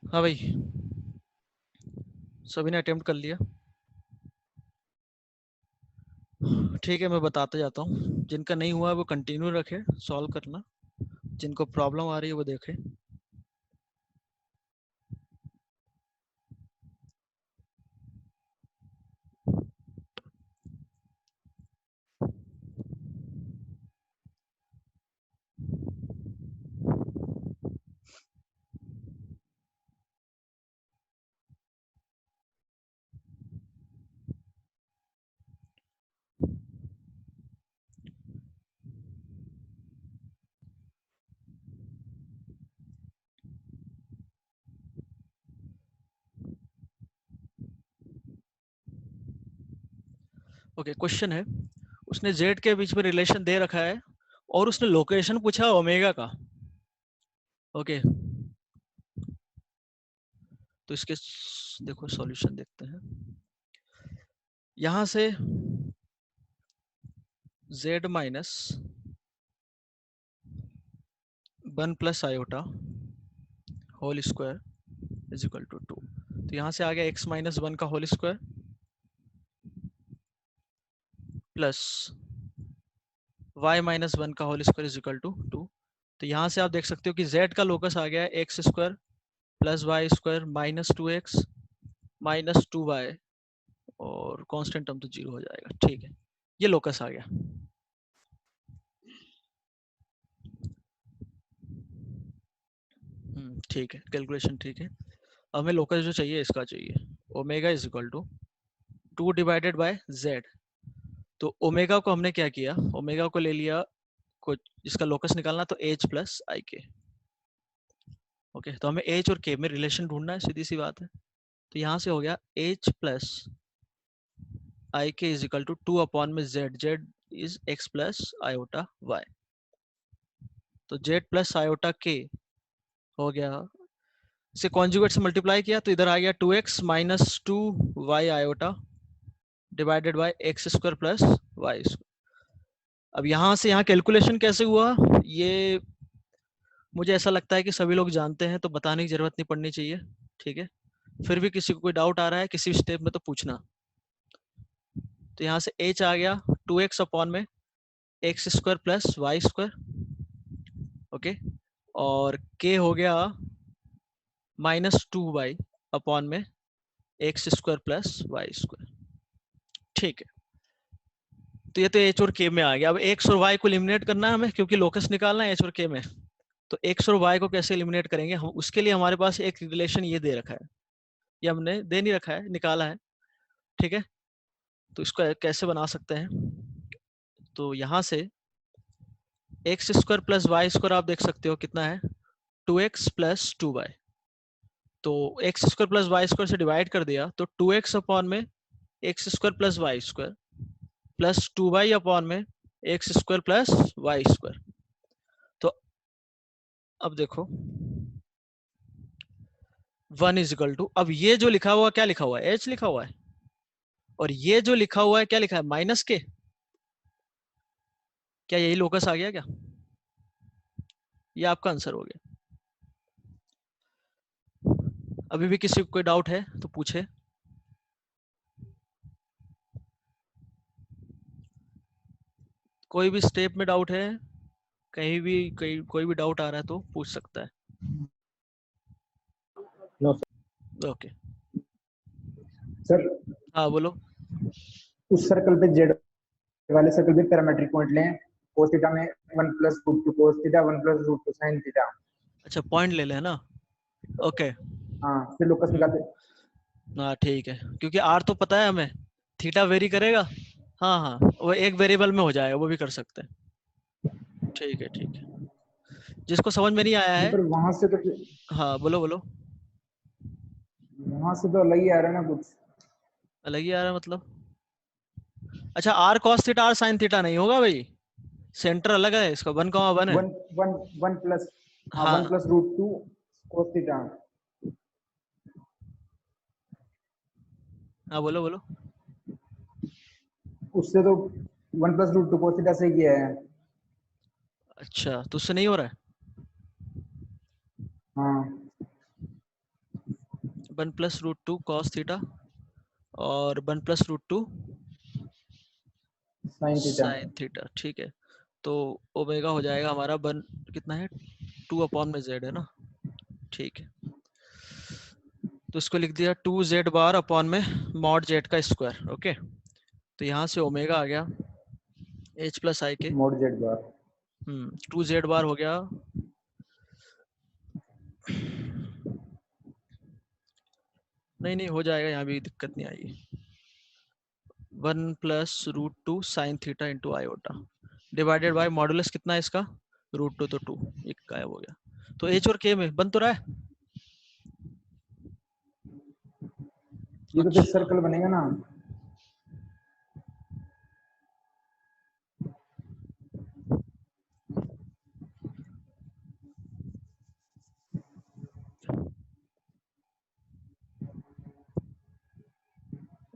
हाँ भाई, सभी ने अटेम्प्ट कर लिया? ठीक है, मैं बताते जाता हूँ। जिनका नहीं हुआ वो कंटिन्यू रखे सॉल्व करना, जिनको प्रॉब्लम आ रही है वो देखे। ओके, क्वेश्चन है, उसने z के बीच में रिलेशन दे रखा है और उसने लोकेशन पूछा ओमेगा का। ओके, तो इसके देखो सॉल्यूशन देखते हैं। यहां से z minus 1 plus iota whole square is equal to 2। तो यहाँ से आ गया x माइनस 1 का whole square plus y minus 1 का whole square is equal to 2। तो यहाँ से आप देख सकते हो कि z का लोकस आ गया है x square plus y square minus 2x minus 2y और कांस्टेंट टर्म तो 0 हो जाएगा। ठीक है, ये लोकस आ गया। ठीक है, कैलकुलेशन ठीक है। अब हमें लोकस जो चाहिए इसका चाहिए omega is equal to 2 divided by z। तो ओमेगा को हमने क्या किया, ओमेगा को ले लिया, कुछ इसका लोकस निकालना तो h प्लस आई के। ओके, तो हमें h और k में रिलेशन ढूंढना है, सीधी सी बात है। तो यहाँ से हो गया h प्लस आई के इज इक्वल टू 2 अपॉन में z, z is x plus iota y। तो z प्लस आयोटा k हो गया इसे कॉन्जुगेट से मल्टीप्लाई किया तो इधर आ गया 2x minus 2y iota divided by x square plus y square. अब यहाँ से यहाँ कैलकुलेशन कैसे हुआ ये मुझे ऐसा लगता है कि सभी लोग जानते हैं, तो बताने की जरूरत नहीं पड़नी चाहिए, ठीक है। फिर भी किसी को कोई डाउट आ रहा है किसी स्टेप में तो पूछना। तो यहाँ से h आ गया 2x अपॉन में x square plus y square, okay, और k हो गया माइनस 2y अपॉन में x square plus y square, ठीक है। तो ये तो h और k में आ गया। अब x और y को एलिमिनेट करना है हमें, क्योंकि लोकस निकालना है h और k में। तो x और y को कैसे एलिमिनेट करेंगे हम, उसके लिए हमारे पास एक रिलेशन ये दे रखा है, ये हमने दे नहीं रखा है, निकाला है, ठीक है। तो इसको कैसे बना सकते हैं, तो यहाँ से x square plus y square आप देख सकते हो कितना है 2x प्लस 2y। तो x square plus y square से डिवाइड कर दिया तो 2x अपॉन में x square plus y square plus 2y upon में x square plus y square. तो अब देखो 1 इज इक्वल टू, अब ये जो लिखा हुआ क्या लिखा हुआ है, h लिखा हुआ है, और ये जो लिखा हुआ है क्या लिखा है, माइनस के। क्या यही लोकस आ गया क्या, ये आपका आंसर हो गया। अभी भी किसी को कोई डाउट है तो पूछे। कोई भी स्टेप में डाउट है, कहीं भी कोई भी डाउट आ रहा है तो पूछ सकता है। नो ओके सर हाँ बोलो। उस सर्कल पे जेड वाले सर्कल पे पैरामेट्रिक पॉइंट लें, cos थीटा में 1 plus root two cos theta 1 plus root two sin theta. अच्छा पॉइंट ले लें ना, ओके हाँ फिर लोकस निकालते। हाँ ठीक है, क्योंकि आर तो पता है हमें, थीटा वेरी करेगा, हाँ हाँ वो एक वेरिएबल में हो जाएगा, वो भी कर सकते हैं, ठीक है ठीक है। जिसको समझ में नहीं आया है, पर वहां से तो हाँ बोलो बोलो। वहां से तो अलग ही आ रहा है ना कुछ। अलग ही आ रहा है मतलब, अच्छा R cos theta R sine theta नहीं होगा भाई, सेंटर अलग है इसका, 1,1 है। 1 प्लस हाँ 1 plus root two cos theta. हाँ बोलो बोलो। उससे तो 1 plus root two cos theta से किया है। अच्छा तो उससे नहीं हो रहा है, हाँ 1 plus root two cos theta और 1 plus root two sin theta. Sine theta, ठीक है। तो ओमेगा हो जाएगा हमारा 1 कितना है 2 अपॉन में z है ना, ठीक है। तो इसको लिख दिया 2z बार अपॉन में मॉड z का स्क्वायर, ओके। तो यहाँ से ओमेगा आ गया h प्लस आई के mod z बार 2z बार हो गया नहीं हो जाएगा, यहाँ भी दिक्कत नहीं आएगी। 1 plus root two sine theta into iota divided by modulus कितना है इसका रूट टू, तो 2 एक गायब हो गया। तो h और k में बन तो रहा है, ये तो फिर सर्कल बनेगा ना।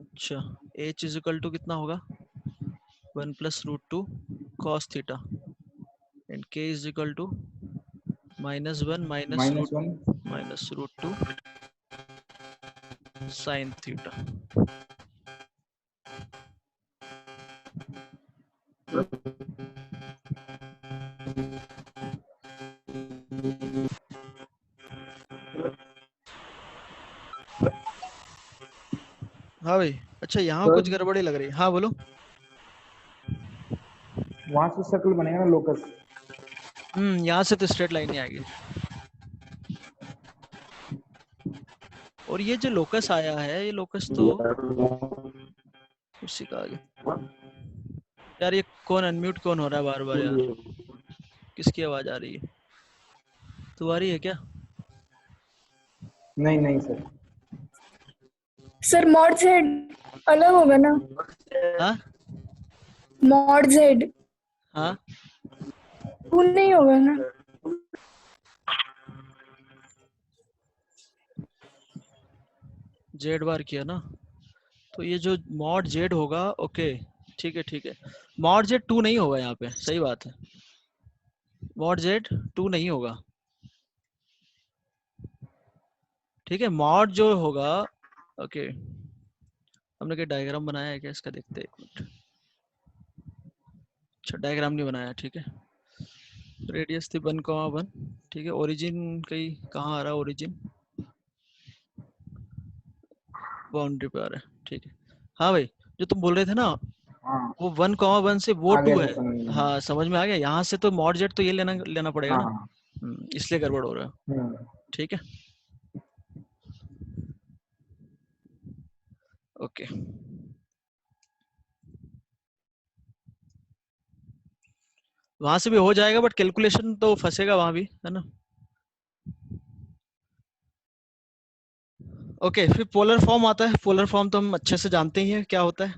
अच्छा h इज इक्वल टू कितना होगा 1 plus root two cos theta and k is equal to -1 minus root two sine theta. हाँ भाई अच्छा यहाँ कुछ गड़बड़ी लग रही है, हाँ बोलो। वहां से सर्कल बनेगा ना लोकस। यहाँ से तो स्ट्रेट लाइन ही आएगी। और ये जो लोकस आया है, ये लोकस तो उसी का आगे। यार ये कौन अनम्यूट कौन हो रहा है बार बार यार, किसकी आवाज आ रही है, तुम्हारी है क्या? नहीं सर। सर मॉड जेड अलग होगा ना, हाँ मॉड जेड हाँ वो नहीं होगा ना। जेड बार किया ना, तो ये जो मॉड जेड होगा, ओके ठीक है ठीक है, मॉड जेड 2 नहीं होगा यहाँ पे, सही बात है, मॉड जेड 2 नहीं होगा, ठीक है। मॉड जो होगा, ओके, हमने क्या डायग्राम बनाया है क्या इसका, देखते हैं एक मिनट। अच्छा डायग्राम नहीं बनाया, ठीक है। रेडियस थी 1,1, ठीक है। ओरिजिन कहीं कहाँ आ रहा है, ओरिजिन बाउंड्री पे आ रहा है, ठीक है। हाँ भाई, जो तुम बोल रहे थे ना, हाँ वो 1,1 से वो आ गया 2 सर, है। समझ में। हाँ समझ में आ गया, यहाँ से तो मॉड जेड तो ये लेना लेना पड़ेगा हाँ ना, हाँ। इसलिए गड़बड़ हो रहा है, हम्म। ठीक है। ओके, वहां से भी हो जाएगा, बट कैलकुलेशन तो फंसेगा वहां भी, है ना। ओके, फिर पोलर फॉर्म आता है। पोलर फॉर्म तो हम अच्छे से जानते ही हैं क्या होता है।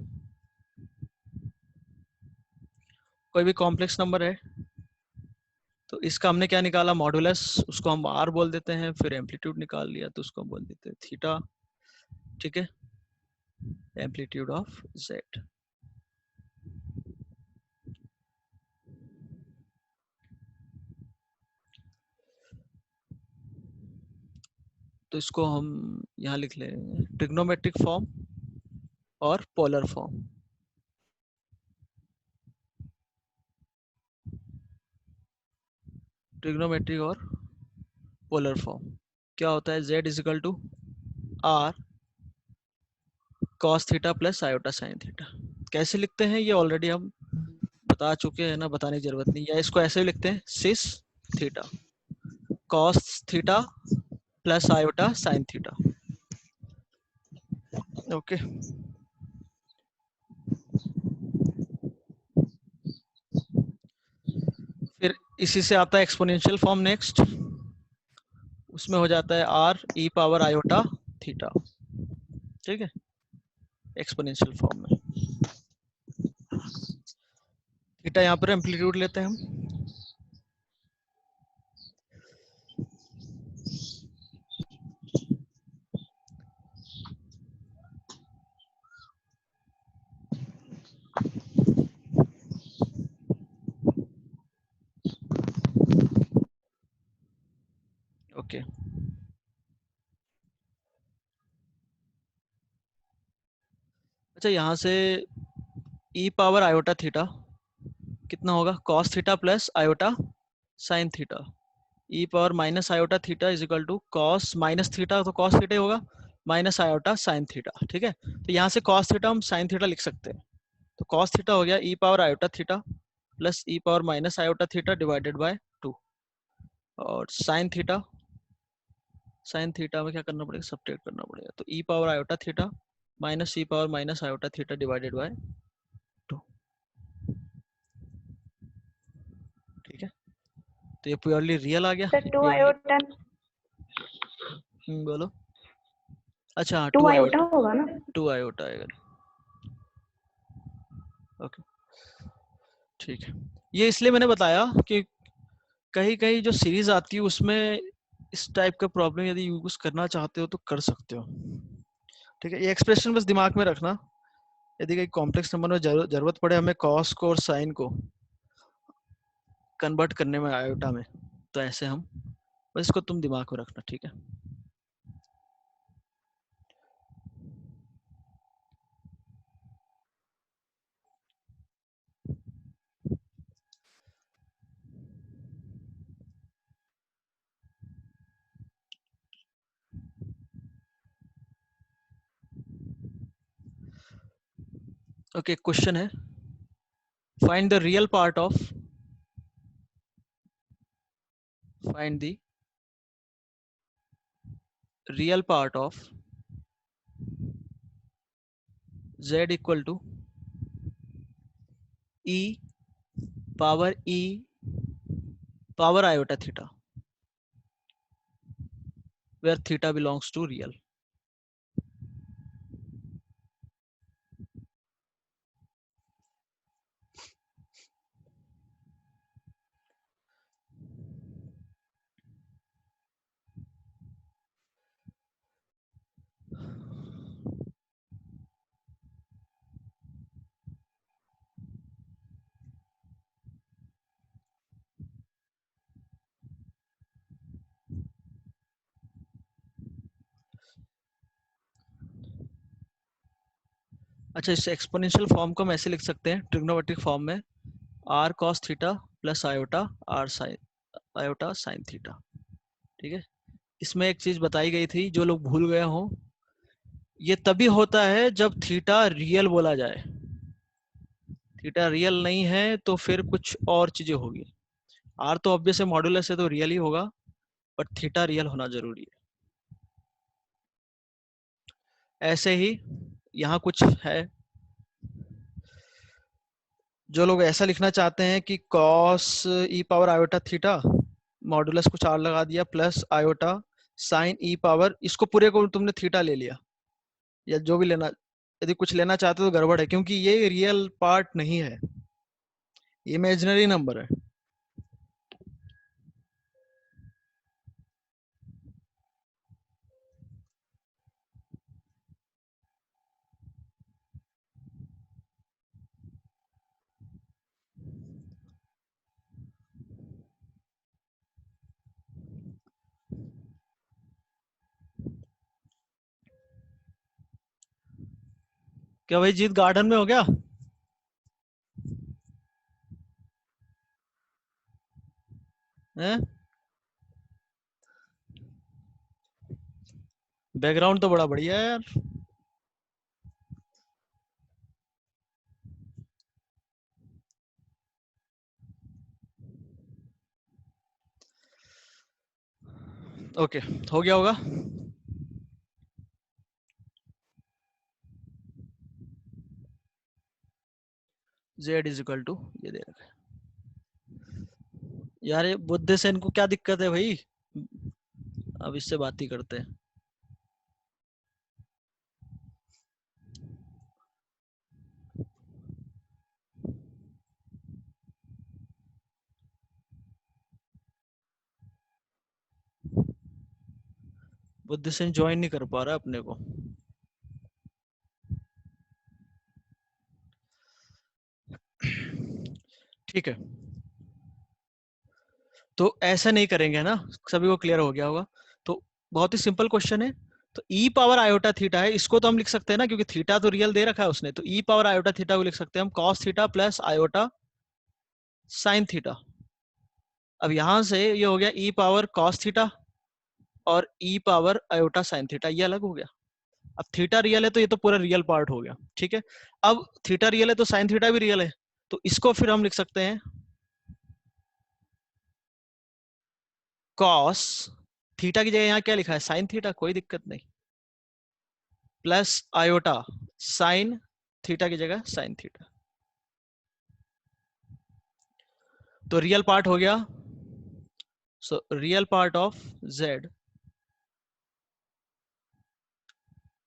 कोई भी कॉम्प्लेक्स नंबर है तो इसका हमने क्या निकाला, मॉडुलस, उसको हम आर बोल देते हैं, फिर एम्पलीट्यूड निकाल लिया तो उसको हम बोल देते हैं थीटा, ठीक है, एम्पलीट्यूड ऑफ जेड। तो इसको हम यहाँ लिख लेंगे, ट्रिग्नोमेट्रिक फॉर्म और पोलर फॉर्म। ट्रिग्नोमेट्रिक और पोलर फॉर्म क्या होता है, z is equal to R cos theta plus iota sine theta. कैसे लिखते हैं ये ऑलरेडी हम बता चुके हैं ना, बताने की जरूरत नहीं, या इसको ऐसे भी लिखते हैं, cis theta cos theta plus iota sine theta, okay. फिर इसी से आता है एक्सपोनेंशियल फॉर्म नेक्स्ट, उसमें हो जाता है R E power iota theta, ठीक है, एक्सपोनेंशियल फॉर्म में। थीटा यहाँ पर एम्पलीट्यूड लेते हैं हम, ओके। अच्छा यहाँ से ई पावर आयोटा थीटा कितना होगा, cos theta plus iota sine theta, E power minus iota theta is equal to cos minus theta, तो कॉस थीटा ही होगा, माइनस आयोटा साइन थीटा, ठीक है। तो यहाँ से कॉस थीटा हम साइन थीटा लिख सकते हैं, तो कॉस थीटा हो गया e power iota theta plus e power minus iota theta divided by 2, और साइन थीटा में क्या करना पड़ेगा, सब्ट्रैक्ट करना पड़ेगा, तो e power iota theta minus e power minus iota theta divided by 2, ठीक है। तो ये प्योरली रियल आ गया, सर 2 प्योरली आयोटा, बोलो। अच्छा 2 2 आयोटा आयोटा, होगा ना। 2 आयोटा आएगा, ओके ठीक है। ये इसलिए मैंने बताया कि कहीं कहीं जो सीरीज आती है उसमें इस टाइप का प्रॉब्लम यदि यूज करना चाहते हो तो कर सकते हो, ठीक है। ये एक्सप्रेशन बस दिमाग में रखना, यदि कहीं कॉम्प्लेक्स नंबर में जरूरत पड़े हमें कॉस को और साइन को कन्वर्ट करने में आयोटा में, तो ऐसे हम, बस इसको तुम दिमाग में रखना, ठीक है। ओके, क्वेश्चन है, find the real part of, find the real part of z equal to e power iota theta where theta belongs to real. अच्छा, इस एक्सपोनेंशियल फॉर्म को हम ऐसे लिख सकते हैं ट्रिग्नोमेट्रिक फॉर्म में, r cos theta plus iota r sin iota sin theta. ठीक है, इसमें एक चीज बताई गई थी जो लोग भूल गए हों, ये तभी होता है जब थीटा रियल बोला जाए। थीटा रियल नहीं है तो फिर कुछ और चीजें होगी। r तो ऑब्वियस है, मॉड्यूलस है तो रियल ही होगा, बट थीटा रियल होना जरूरी है। ऐसे ही यहाँ कुछ है, जो लोग ऐसा लिखना चाहते हैं कि cos e power iota theta modulus कुछ r लगा दिया plus iota sign e power, इसको पूरे को तुमने थीटा ले लिया, या जो भी लेना, यदि कुछ लेना चाहते हो तो गड़बड़ है, क्योंकि ये रियल पार्ट नहीं है, ये इमेजिनरी नंबर है। क्या भाई जीत गार्डन में हो गया? हैं? बैकग्राउंड तो बड़ा बढ़िया है यार। ओके, हो गया होगा। z इज इक्वल टू ये दे रखा है यार, ये बुद्धि से इनको क्या दिक्कत है भाई, अब इससे बात ही करते हैं। बुद्धि से ज्वाइन नहीं कर पा रहा अपने को। ठीक है, तो ऐसा नहीं करेंगे ना, सभी को क्लियर हो गया होगा। तो बहुत ही सिंपल क्वेश्चन है। तो e पावर आयोटा थीटा है, इसको तो हम लिख सकते हैं ना, क्योंकि थीटा तो रियल दे रखा है उसने, तो e पावर आयोटा थीटा को लिख सकते हैं हम cos theta plus iota sin theta. अब यहां से ये हो गया e पावर cos थीटा और e power iota sin theta, ये अलग हो गया। अब थीटा रियल है तो ये तो पूरा रियल पार्ट हो गया। ठीक है, अब थीटा रियल है तो sin थीटा भी रियल है, तो इसको फिर हम लिख सकते हैं cos थीटा की जगह यहाँ क्या लिखा है sin थीटा, कोई दिक्कत नहीं, प्लस आयोटा sin थीटा की जगह sin थीटा। तो रियल पार्ट हो गया, so real part of z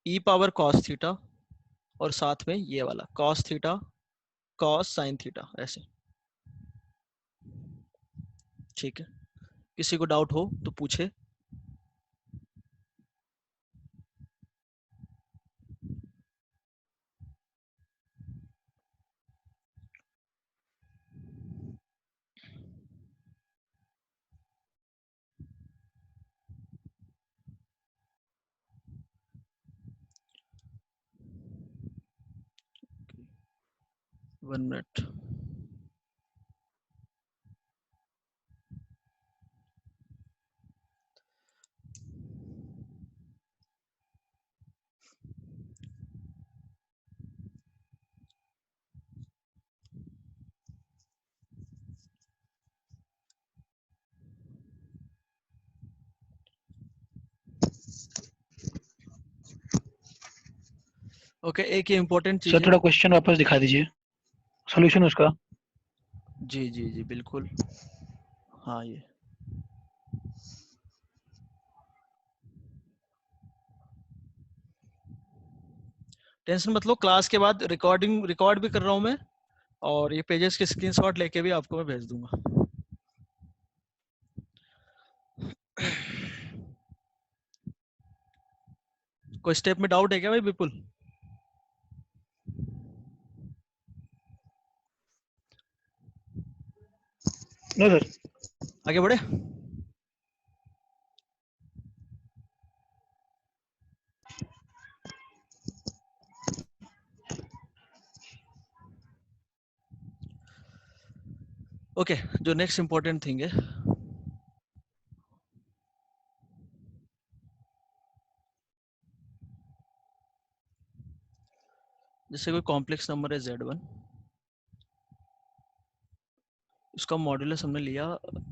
e power cos theta और साथ में ये वाला cos theta cos sin theta, ऐसे। ठीक है, किसी को डाउट हो तो पूछे। One minute. ओके, एक ये इम्पोर्टेंट चीज सर है। थोड़ा क्वेश्चन वापस दिखा दीजिए, सॉल्यूशन उसका। जी जी जी बिल्कुल, हाँ ये टेंशन मत लो, क्लास के बाद रिकॉर्ड भी कर रहा हूँ मैं, और ये पेजेस के स्क्रीनशॉट लेके भी आपको मैं भेज दूंगा। कोई स्टेप में डाउट है क्या भाई विपुल? No sir. आगे बढ़े। ओके, जो नेक्स्ट इंपॉर्टेंट थिंग है, जैसे कोई कॉम्प्लेक्स नंबर है Z1, उसका मॉड्यूलस हमने लिया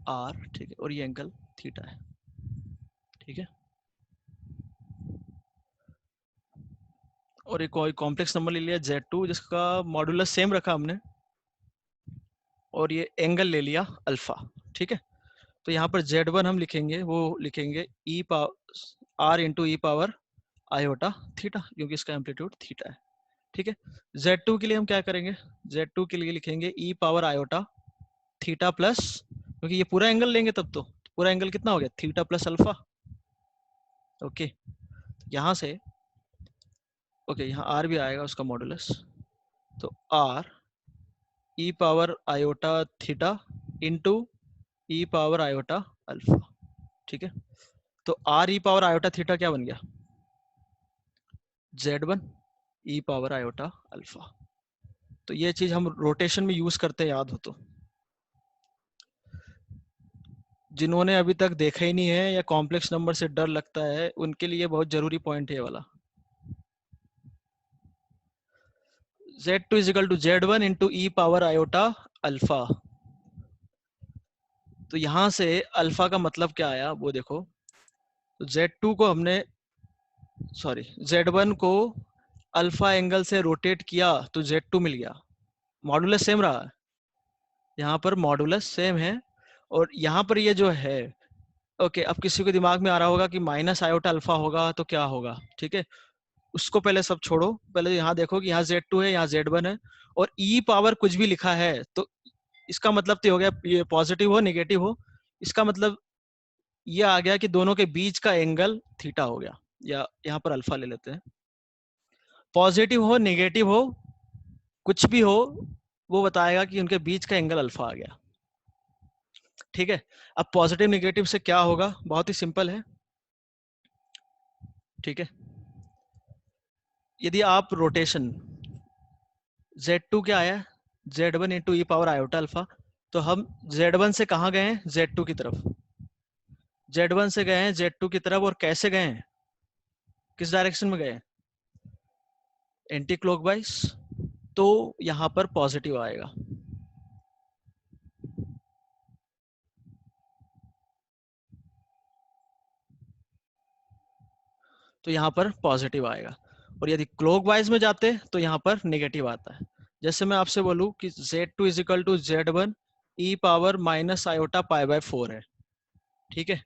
R, ठीक है, और ये एंगल थीटा है, ठीक है। और एक कोई कॉम्प्लेक्स नंबर ले लिया Z2 जिसका मॉड्यूलस सेम रखा हमने, और ये एंगल ले लिया अल्फा, ठीक है। तो यहाँ पर Z1 हम लिखेंगे, वो लिखेंगे e पावर R इंटू ई पावर आयोटा थीटा, क्योंकि इसका एम्पलीट्यूड थीटा है, ठीक है। Z2 के लिए हम क्या करेंगे, Z2 के लिए लिखेंगे e power iota theta plus, क्योंकि ये पूरा एंगल लेंगे तब तो पूरा एंगल कितना हो गया, थीटा प्लस अल्फा, ओके। यहाँ से ओके, यहाँ R भी आएगा उसका मॉडुलस, तो R e power iota theta into ई पावर आयोटा अल्फा, ठीक है। तो R e power iota theta क्या बन गया, Z1 e power iota alpha. तो ये चीज हम रोटेशन में यूज करते हैं, याद हो तो। जिन्होंने अभी तक देखा ही नहीं है या कॉम्प्लेक्स नंबर से डर लगता है, उनके लिए बहुत जरूरी पॉइंट है ये वाला। Z2 is equal to Z1 into E power iota alpha. तो यहां से अल्फा का मतलब क्या आया वो देखो, तो Z2 को हमने Z1 को अल्फा एंगल से रोटेट किया तो Z2 मिल गया, मॉडुलस सेम रहा, यहाँ पर मॉडुलस सेम है। और यहाँ पर ये जो है, ओके, अब किसी को दिमाग में आ रहा होगा कि माइनस आयोटा अल्फा होगा तो क्या होगा, ठीक है। उसको पहले सब छोड़ो, पहले यहाँ देखो कि यहाँ Z2 है, यहाँ Z1 है, और ई पावर कुछ भी लिखा है तो इसका मतलब तो हो गया, ये पॉजिटिव हो नेगेटिव हो, इसका मतलब ये आ गया कि दोनों के बीच का एंगल थीटा हो गया, या यहाँ पर अल्फा ले लेते हैं। पॉजिटिव हो नेगेटिव हो कुछ भी हो, वो बताएगा कि उनके बीच का एंगल अल्फा आ गया, ठीक है। अब पॉजिटिव नेगेटिव से क्या होगा, बहुत ही सिंपल है, ठीक है। यदि आप रोटेशन Z2 क्या आया, Z1 इंटू ई पावर आयोटा अल्फा, तो हम Z1 से कहाँ गए हैं, Z2 की तरफ, Z1 से गए हैं Z2 की तरफ, और कैसे गए हैं, किस डायरेक्शन में गए हैं, एंटी क्लॉकवाइज, तो यहाँ पर पॉजिटिव आएगा। तो यहाँ पर पॉजिटिव आएगा, और यदि क्लॉकवाइज में जाते तो यहाँ पर नेगेटिव आता है। जैसे मैं आपसे बोलूं कि Z2 is equal to Z1 E power minus iota pi by 4 है, ठीक है।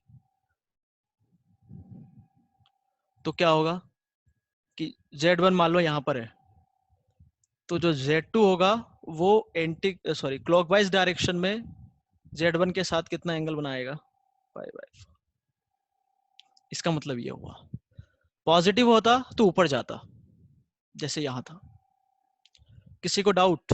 तो क्या होगा कि Z1 मान लो यहाँ पर है, तो जो Z2 होगा वो क्लॉकवाइज डायरेक्शन में Z1 के साथ कितना एंगल बनाएगा, पाई बाय 4। इसका मतलब ये हुआ, पॉजिटिव होता तो ऊपर जाता, जैसे यहां था। किसी को डाउट,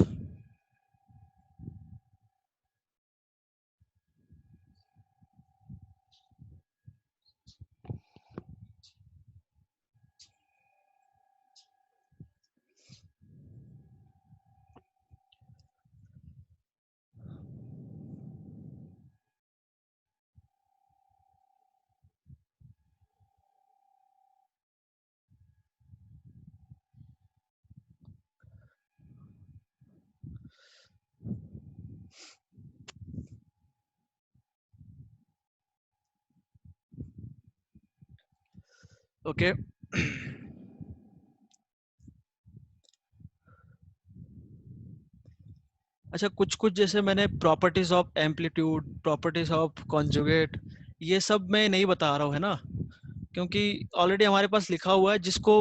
ओके। अच्छा, कुछ कुछ जैसे मैंने properties of amplitude, properties of conjugate, ये सब मैं नहीं बता रहा हूँ, है ना, क्योंकि ऑलरेडी हमारे पास लिखा हुआ है, जिसको,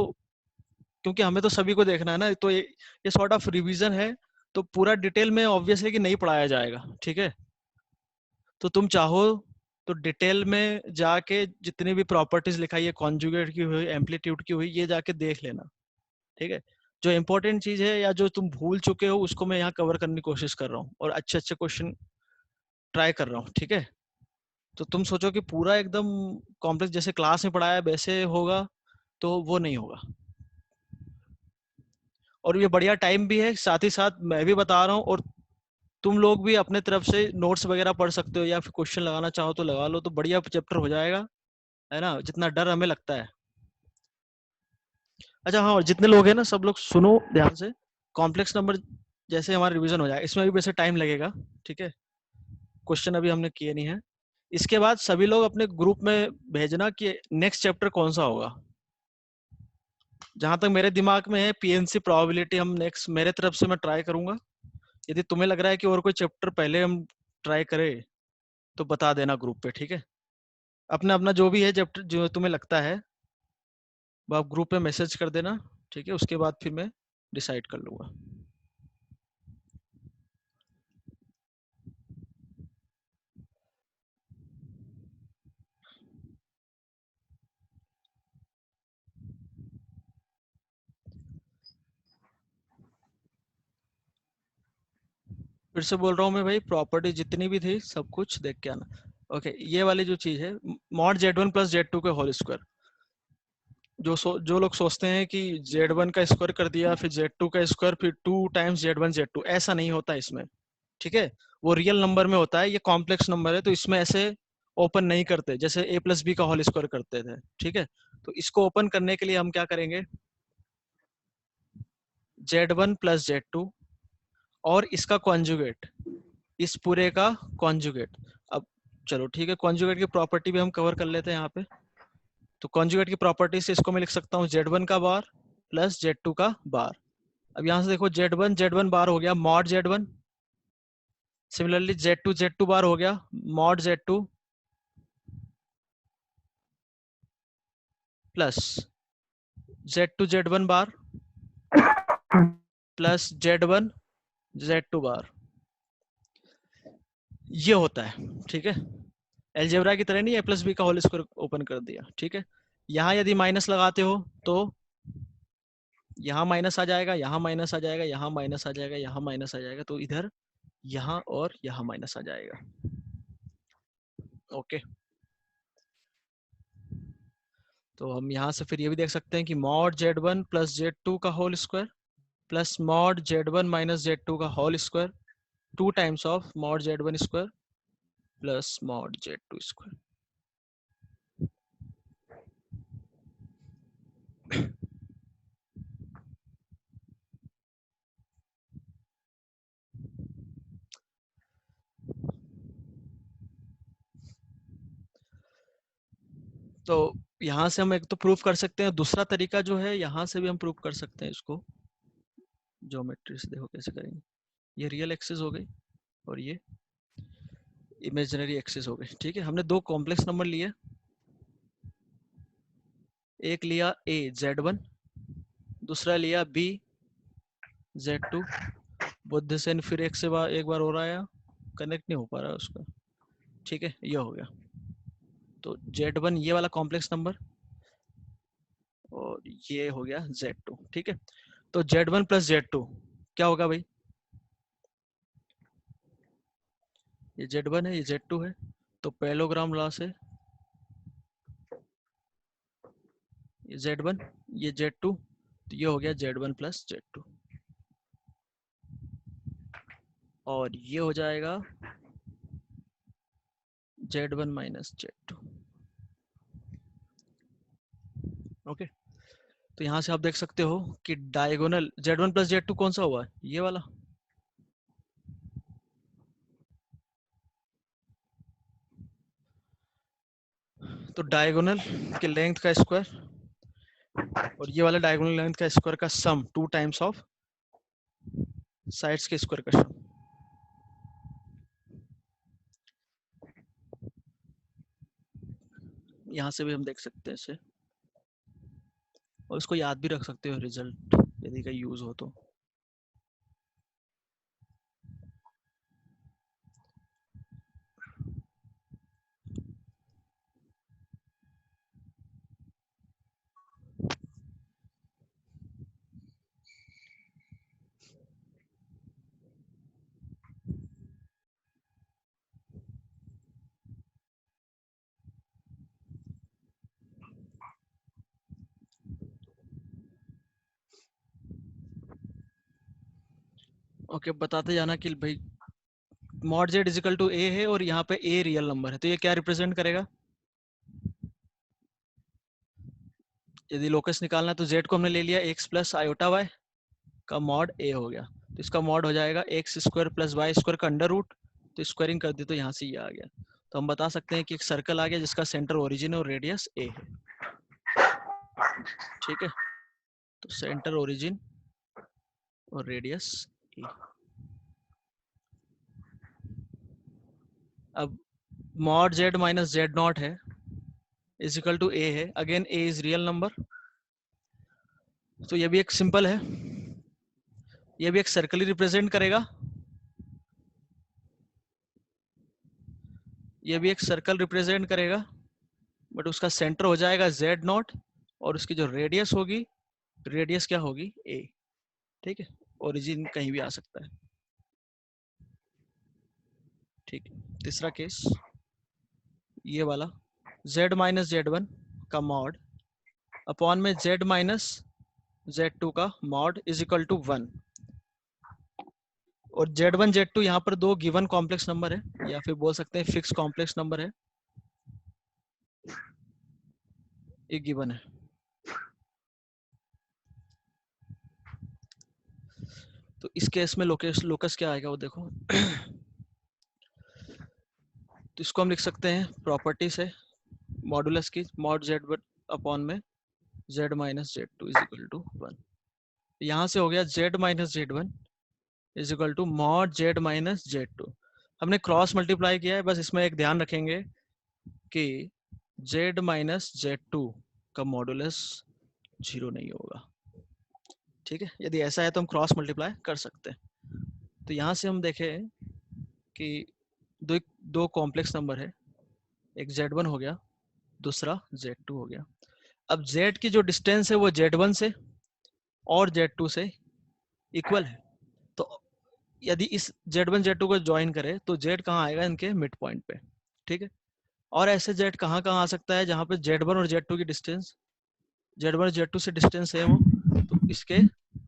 क्योंकि हमें तो सभी को देखना है ना, तो ये सॉर्ट ऑफ रिवीजन है, तो पूरा डिटेल में ऑब्वियसली कि नहीं पढ़ाया जाएगा, ठीक है। तो तुम चाहो तो डिटेल में जाके जितनी भी प्रॉपर्टीज लिखाई है, कॉन्जुगेट की हुई, एम्पलीट्यूड की हुई, ये जाके देख लेना, ठीक है। जो इंपॉर्टेंट चीज है या जो तुम भूल चुके हो उसको मैं यहाँ कवर करने की कोशिश कर रहा हूँ, और अच्छे अच्छे क्वेश्चन ट्राई कर रहा हूँ, ठीक है। तो तुम सोचो कि पूरा एकदम कॉम्प्लेक्स जैसे क्लास में पढ़ाया वैसे होगा, तो वो नहीं होगा। और ये बढ़िया टाइम भी है, साथ ही साथ मैं भी बता रहा हूँ, और तुम लोग भी अपने तरफ से नोट्स वगैरह पढ़ सकते हो या फिर क्वेश्चन लगाना चाहो तो लगा लो, तो बढ़िया चैप्टर हो जाएगा, है ना, जितना डर हमें लगता है। अच्छा हाँ, और जितने लोग हैं ना सब लोग सुनो ध्यान से। कॉम्प्लेक्स नंबर जैसे हमारा रिवीजन हो जाएगा, इसमें भी वैसे टाइम लगेगा, ठीक है, क्वेश्चन अभी हमने किए नहीं है। इसके बाद सभी लोग अपने ग्रुप में भेजना कि नेक्स्ट चैप्टर कौन सा होगा। जहां तक मेरे दिमाग में है पीएनसी प्रोबेबिलिटी हम नेक्स्ट, मेरे तरफ से मैं ट्राई करूंगा। यदि तुम्हें लग रहा है कि और कोई चैप्टर पहले हम ट्राई करें तो बता देना ग्रुप पे, ठीक है। अपना अपना जो भी है चैप्टर जो तुम्हें लगता है वो आप ग्रुप पे मैसेज कर देना, ठीक है, उसके बाद फिर मैं डिसाइड कर लूंगा। फिर से बोल रहा हूँ मैं भाई, प्रॉपर्टी जितनी भी थी सब कुछ देख के आना। ओके, ये वाली जो चीज है मॉड Z1 प्लस Z2 के होल स्क्वायर, जो लोग सोचते हैं कि Z1 का स्क्वायर कर दिया फिर Z2 का स्क्वायर फिर 2 टाइम्स Z1 Z2, ऐसा नहीं होता इसमें, ठीक है। वो रियल नंबर में होता है, ये कॉम्प्लेक्स नंबर है तो इसमें ऐसे ओपन नहीं करते जैसे a प्लस बी का होल स्क्वायर करते थे, ठीक है। तो इसको ओपन करने के लिए हम क्या करेंगे, Z1 प्लस Z2 और इसका कॉन्जुगेट, इस पूरे का कॉन्जुगेट। अब चलो ठीक है, कॉन्जुगेट की प्रॉपर्टी भी हम कवर कर लेते हैं यहाँ पे। तो कॉन्जुगेट की प्रॉपर्टी से इसको मैं लिख सकता हूँ Z1 का बार प्लस Z2 का बार। अब यहाँ से देखो Z1 बार हो गया मॉड Z1, सिमिलरली Z2 बार हो गया मॉड Z2 प्लस Z1 बार प्लस Z2 बार, ये होता है, ठीक है। एलजेब्रा की तरह नहीं a प्लस बी का होल स्क्वायर ओपन कर दिया, ठीक है। यहाँ यदि माइनस लगाते हो तो यहाँ माइनस आ जाएगा, यहाँ माइनस आ जाएगा, यहाँ माइनस आ जाएगा, यहाँ माइनस आ जाएगा, तो इधर यहाँ और यहाँ माइनस आ जाएगा। ओके, तो हम यहाँ से फिर ये भी देख सकते हैं कि मॉड Z1 प्लस Z2 का whole square plus mod Z1 minus Z2 का whole square 2 times of mod Z1 square plus mod Z2 square. तो यहाँ से हम एक तो प्रूफ कर सकते हैं, दूसरा तरीका जो है यहाँ से भी हम प्रूफ कर सकते हैं इसको। ज्योमेट्री से देखो कैसे करेंगे, ये रियल एक्सिस हो गई और ये इमेजिनरी एक्सिस हो गई, ठीक है। हमने दो कॉम्प्लेक्स नंबर लिए, एक लिया a Z1, दूसरा लिया b Z2। बुद्ध से फिर एक बार हो रहा है, कनेक्ट नहीं हो पा रहा है उसका, ठीक है, ये हो गया। तो Z1 ये वाला कॉम्प्लेक्स नंबर और ये हो गया Z2, ठीक है। तो Z1 प्लस Z2 क्या होगा भाई, ये Z1 है ये Z2 है, तो पैरेललोग्राम लॉ से ये Z1 ये Z2, तो ये हो गया Z1 प्लस Z2 और ये हो जाएगा Z1 माइनस Z2। ओके, तो यहाँ से आप देख सकते हो कि डायगोनल Z1 प्लस Z2 कौन सा हुआ है, ये वाला। तो डायगोनल के लेंथ का स्क्वायर और ये वाला डायगोनल लेंथ का स्क्वायर का सम 2 टाइम्स ऑफ साइड्स के स्क्वायर का सम। यहाँ से भी हम देख सकते हैं इसे और इसको याद भी रख सकते हो रिजल्ट यदि का यूज हो तो। ओके, बताते जाना कि भाई मॉड जेड इजिकल टू ए है और यहाँ पे ए रियल नंबर है, तो ये क्या रिप्रेजेंट करेगा? यदि लोकस निकालना है तो जेड को हमने ले लिया एक्स प्लस आयोटा वाई का मॉड ए हो गया, तो इसका मॉड हो जाएगा x square plus y square का अंडर रूट, तो स्क्वायरिंग कर दी तो यहाँ से ये आ गया। तो हम बता सकते हैं कि एक सर्कल आ गया जिसका सेंटर ओरिजिन और रेडियस ए है। ठीक है, तो सेंटर ओरिजिन और रेडियस ए। अब mod Z minus Z not है इज इक्वल टू ए है, again A is real number, तो ये भी एक सिंपल है, ये भी एक सर्कल ही रिप्रेजेंट करेगा, ये भी एक सर्कल रिप्रेजेंट करेगा, बट उसका सेंटर हो जाएगा जेड नॉट और उसकी जो रेडियस होगी, रेडियस क्या होगी? ए। ठीक है, ओरिजिन कहीं भी आ सकता है। ठीक है, तीसरा केस ये वाला, z माइनस जेड वन का मॉड अपॉन में z माइनस जेड टू का मॉड इज इक्वल टू 1, और z1 z2 यहाँ पर दो गिवन कॉम्प्लेक्स नंबर है, या फिर बोल सकते हैं फिक्स कॉम्प्लेक्स नंबर है, एक गिवन है। तो इस केस में लोकस क्या आएगा वो देखो। तो इसको हम लिख सकते हैं प्रॉपर्टी से मॉडुलस की, मॉड जेड वन अपॉन में z minus Z two is equal to 1। यहाँ से हो गया z minus Z one is equal to mod Z minus Z two. हमने क्रॉस मल्टीप्लाई किया है, बस इसमें एक ध्यान रखेंगे कि z माइनस जेड टू का मॉडुलस 0 नहीं होगा। ठीक है, यदि ऐसा है तो हम क्रॉस मल्टीप्लाई कर सकते हैं। तो यहाँ से हम देखें कि दो कॉम्प्लेक्स नंबर है, एक z1 हो गया, दूसरा z2 हो गया। अब z की जो डिस्टेंस है वो z1 से और z2 से इक्वल है, तो यदि इस z1 z2 को ज्वाइन करें तो z कहाँ आएगा? इनके मिड पॉइंट पे। ठीक है, और ऐसे z कहाँ कहाँ आ सकता है जहाँ पे z1 और z2 की डिस्टेंस, z1 और z2 से डिस्टेंस सेम हो, तो इसके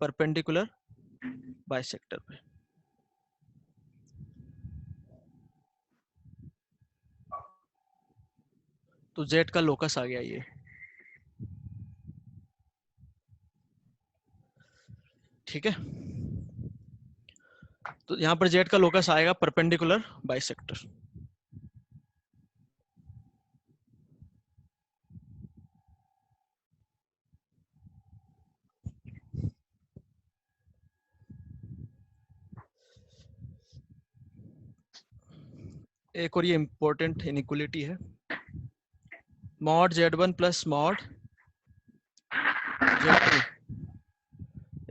परपेंडिकुलर बाइसेक्टर पे। तो z का लोकस आ गया ये। ठीक है, तो यहाँ पर z का लोकस आएगा परपेंडिकुलर बाइसेक्टर। एक और ये इंपॉर्टेंट इनइक्वालिटी है, mod z1 plus mod z2,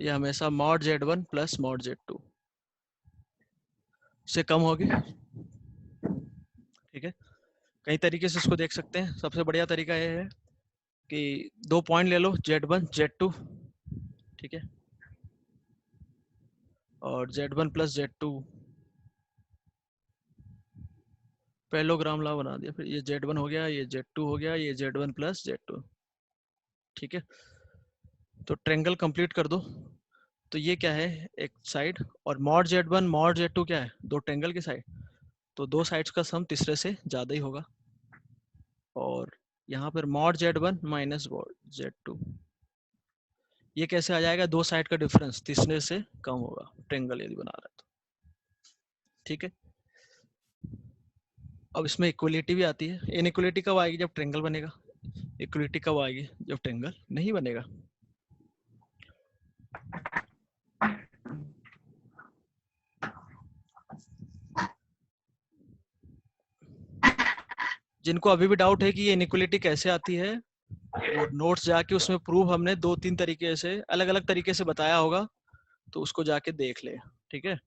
ये हमेशा mod z1 plus mod z2 से कम होगी। ठीक है, कई तरीके से इसको देख सकते हैं। सबसे बढ़िया तरीका ये है कि दो पॉइंट ले लो z1 z2, ठीक है, और z1 प्लस z2 पैरेललोग्राम ला बना दिया, फिर ये z1 हो गया, ये z2 हो गया, ये z1 प्लस z2। ठीक है, तो ट्रेंगल कंप्लीट कर दो। तो ये क्या है? एक साइड, और मॉड z1 मॉड z2 क्या है? दो ट्रेंगल की साइड, तो दो साइड्स का सम तीसरे से ज्यादा ही होगा। और यहाँ पर mod z1 minus mod z2, ये कैसे आ जाएगा? दो साइड का डिफरेंस तीसरे से कम होगा, ट्रेंगल यदि बना रहा है तो। ठीक है, अब इसमें इक्वलिटी भी आती है। इनइक्वलिटी कब आएगी? जब ट्रेंगल बनेगा। इक्वलिटी कब आएगी? जब ट्रेंगल नहीं बनेगा। जिनको अभी भी डाउट है कि ये इनइक्वलिटी कैसे आती है, वो नोट्स जाके उसमें प्रूव हमने दो तीन तरीके से, अलग अलग तरीके से बताया होगा, तो उसको जाके देख ले। ठीक है,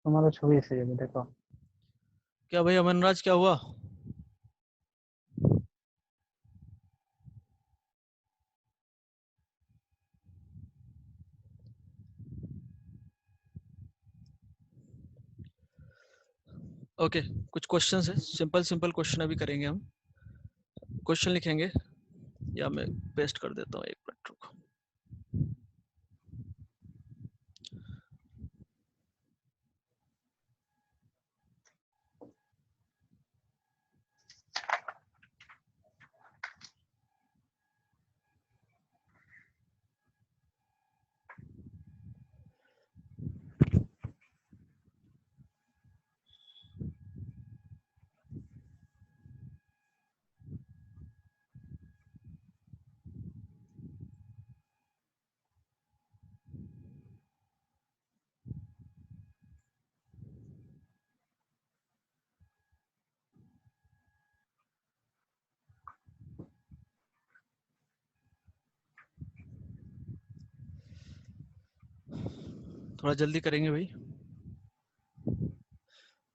तुम्हारा छवि से ये देखो। क्या भाई अमनराज, क्या हुआ? ओके कुछ क्वेश्चंस है, सिंपल सिंपल क्वेश्चन अभी करेंगे हम। क्वेश्चन लिखेंगे या मैं पेस्ट कर देता हूँ, एक मिनट रुको। थोड़ा जल्दी करेंगे भाई।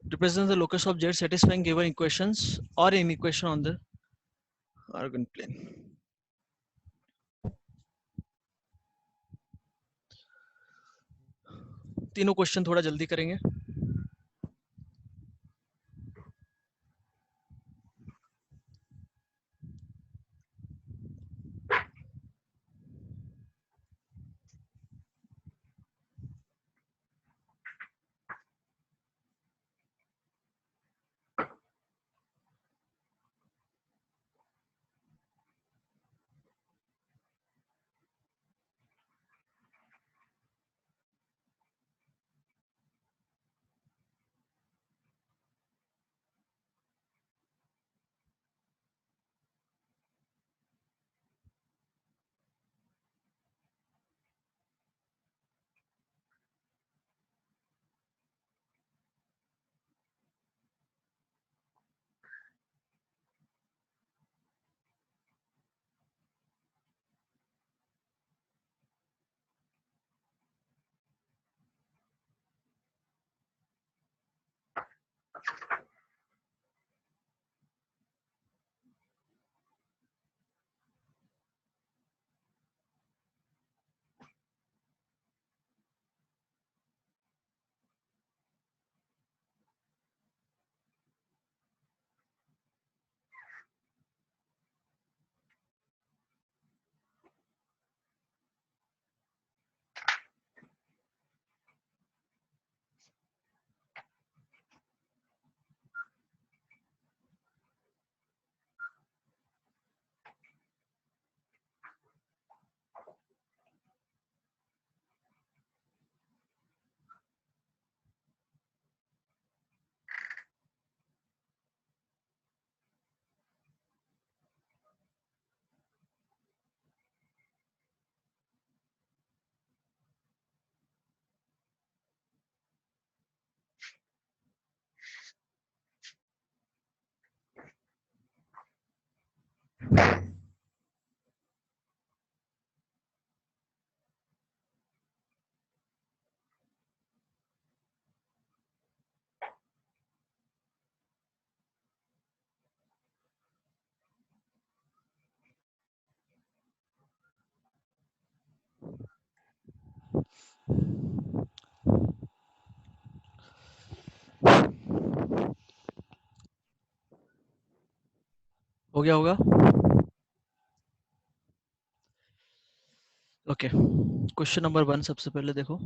Represents the locus of Z satisfying given equations or an equation on the organ plane. तीनों क्वेश्चन थोड़ा जल्दी करेंगे। हो गया होगा। ओके क्वेश्चन नंबर 1 सबसे पहले देखो।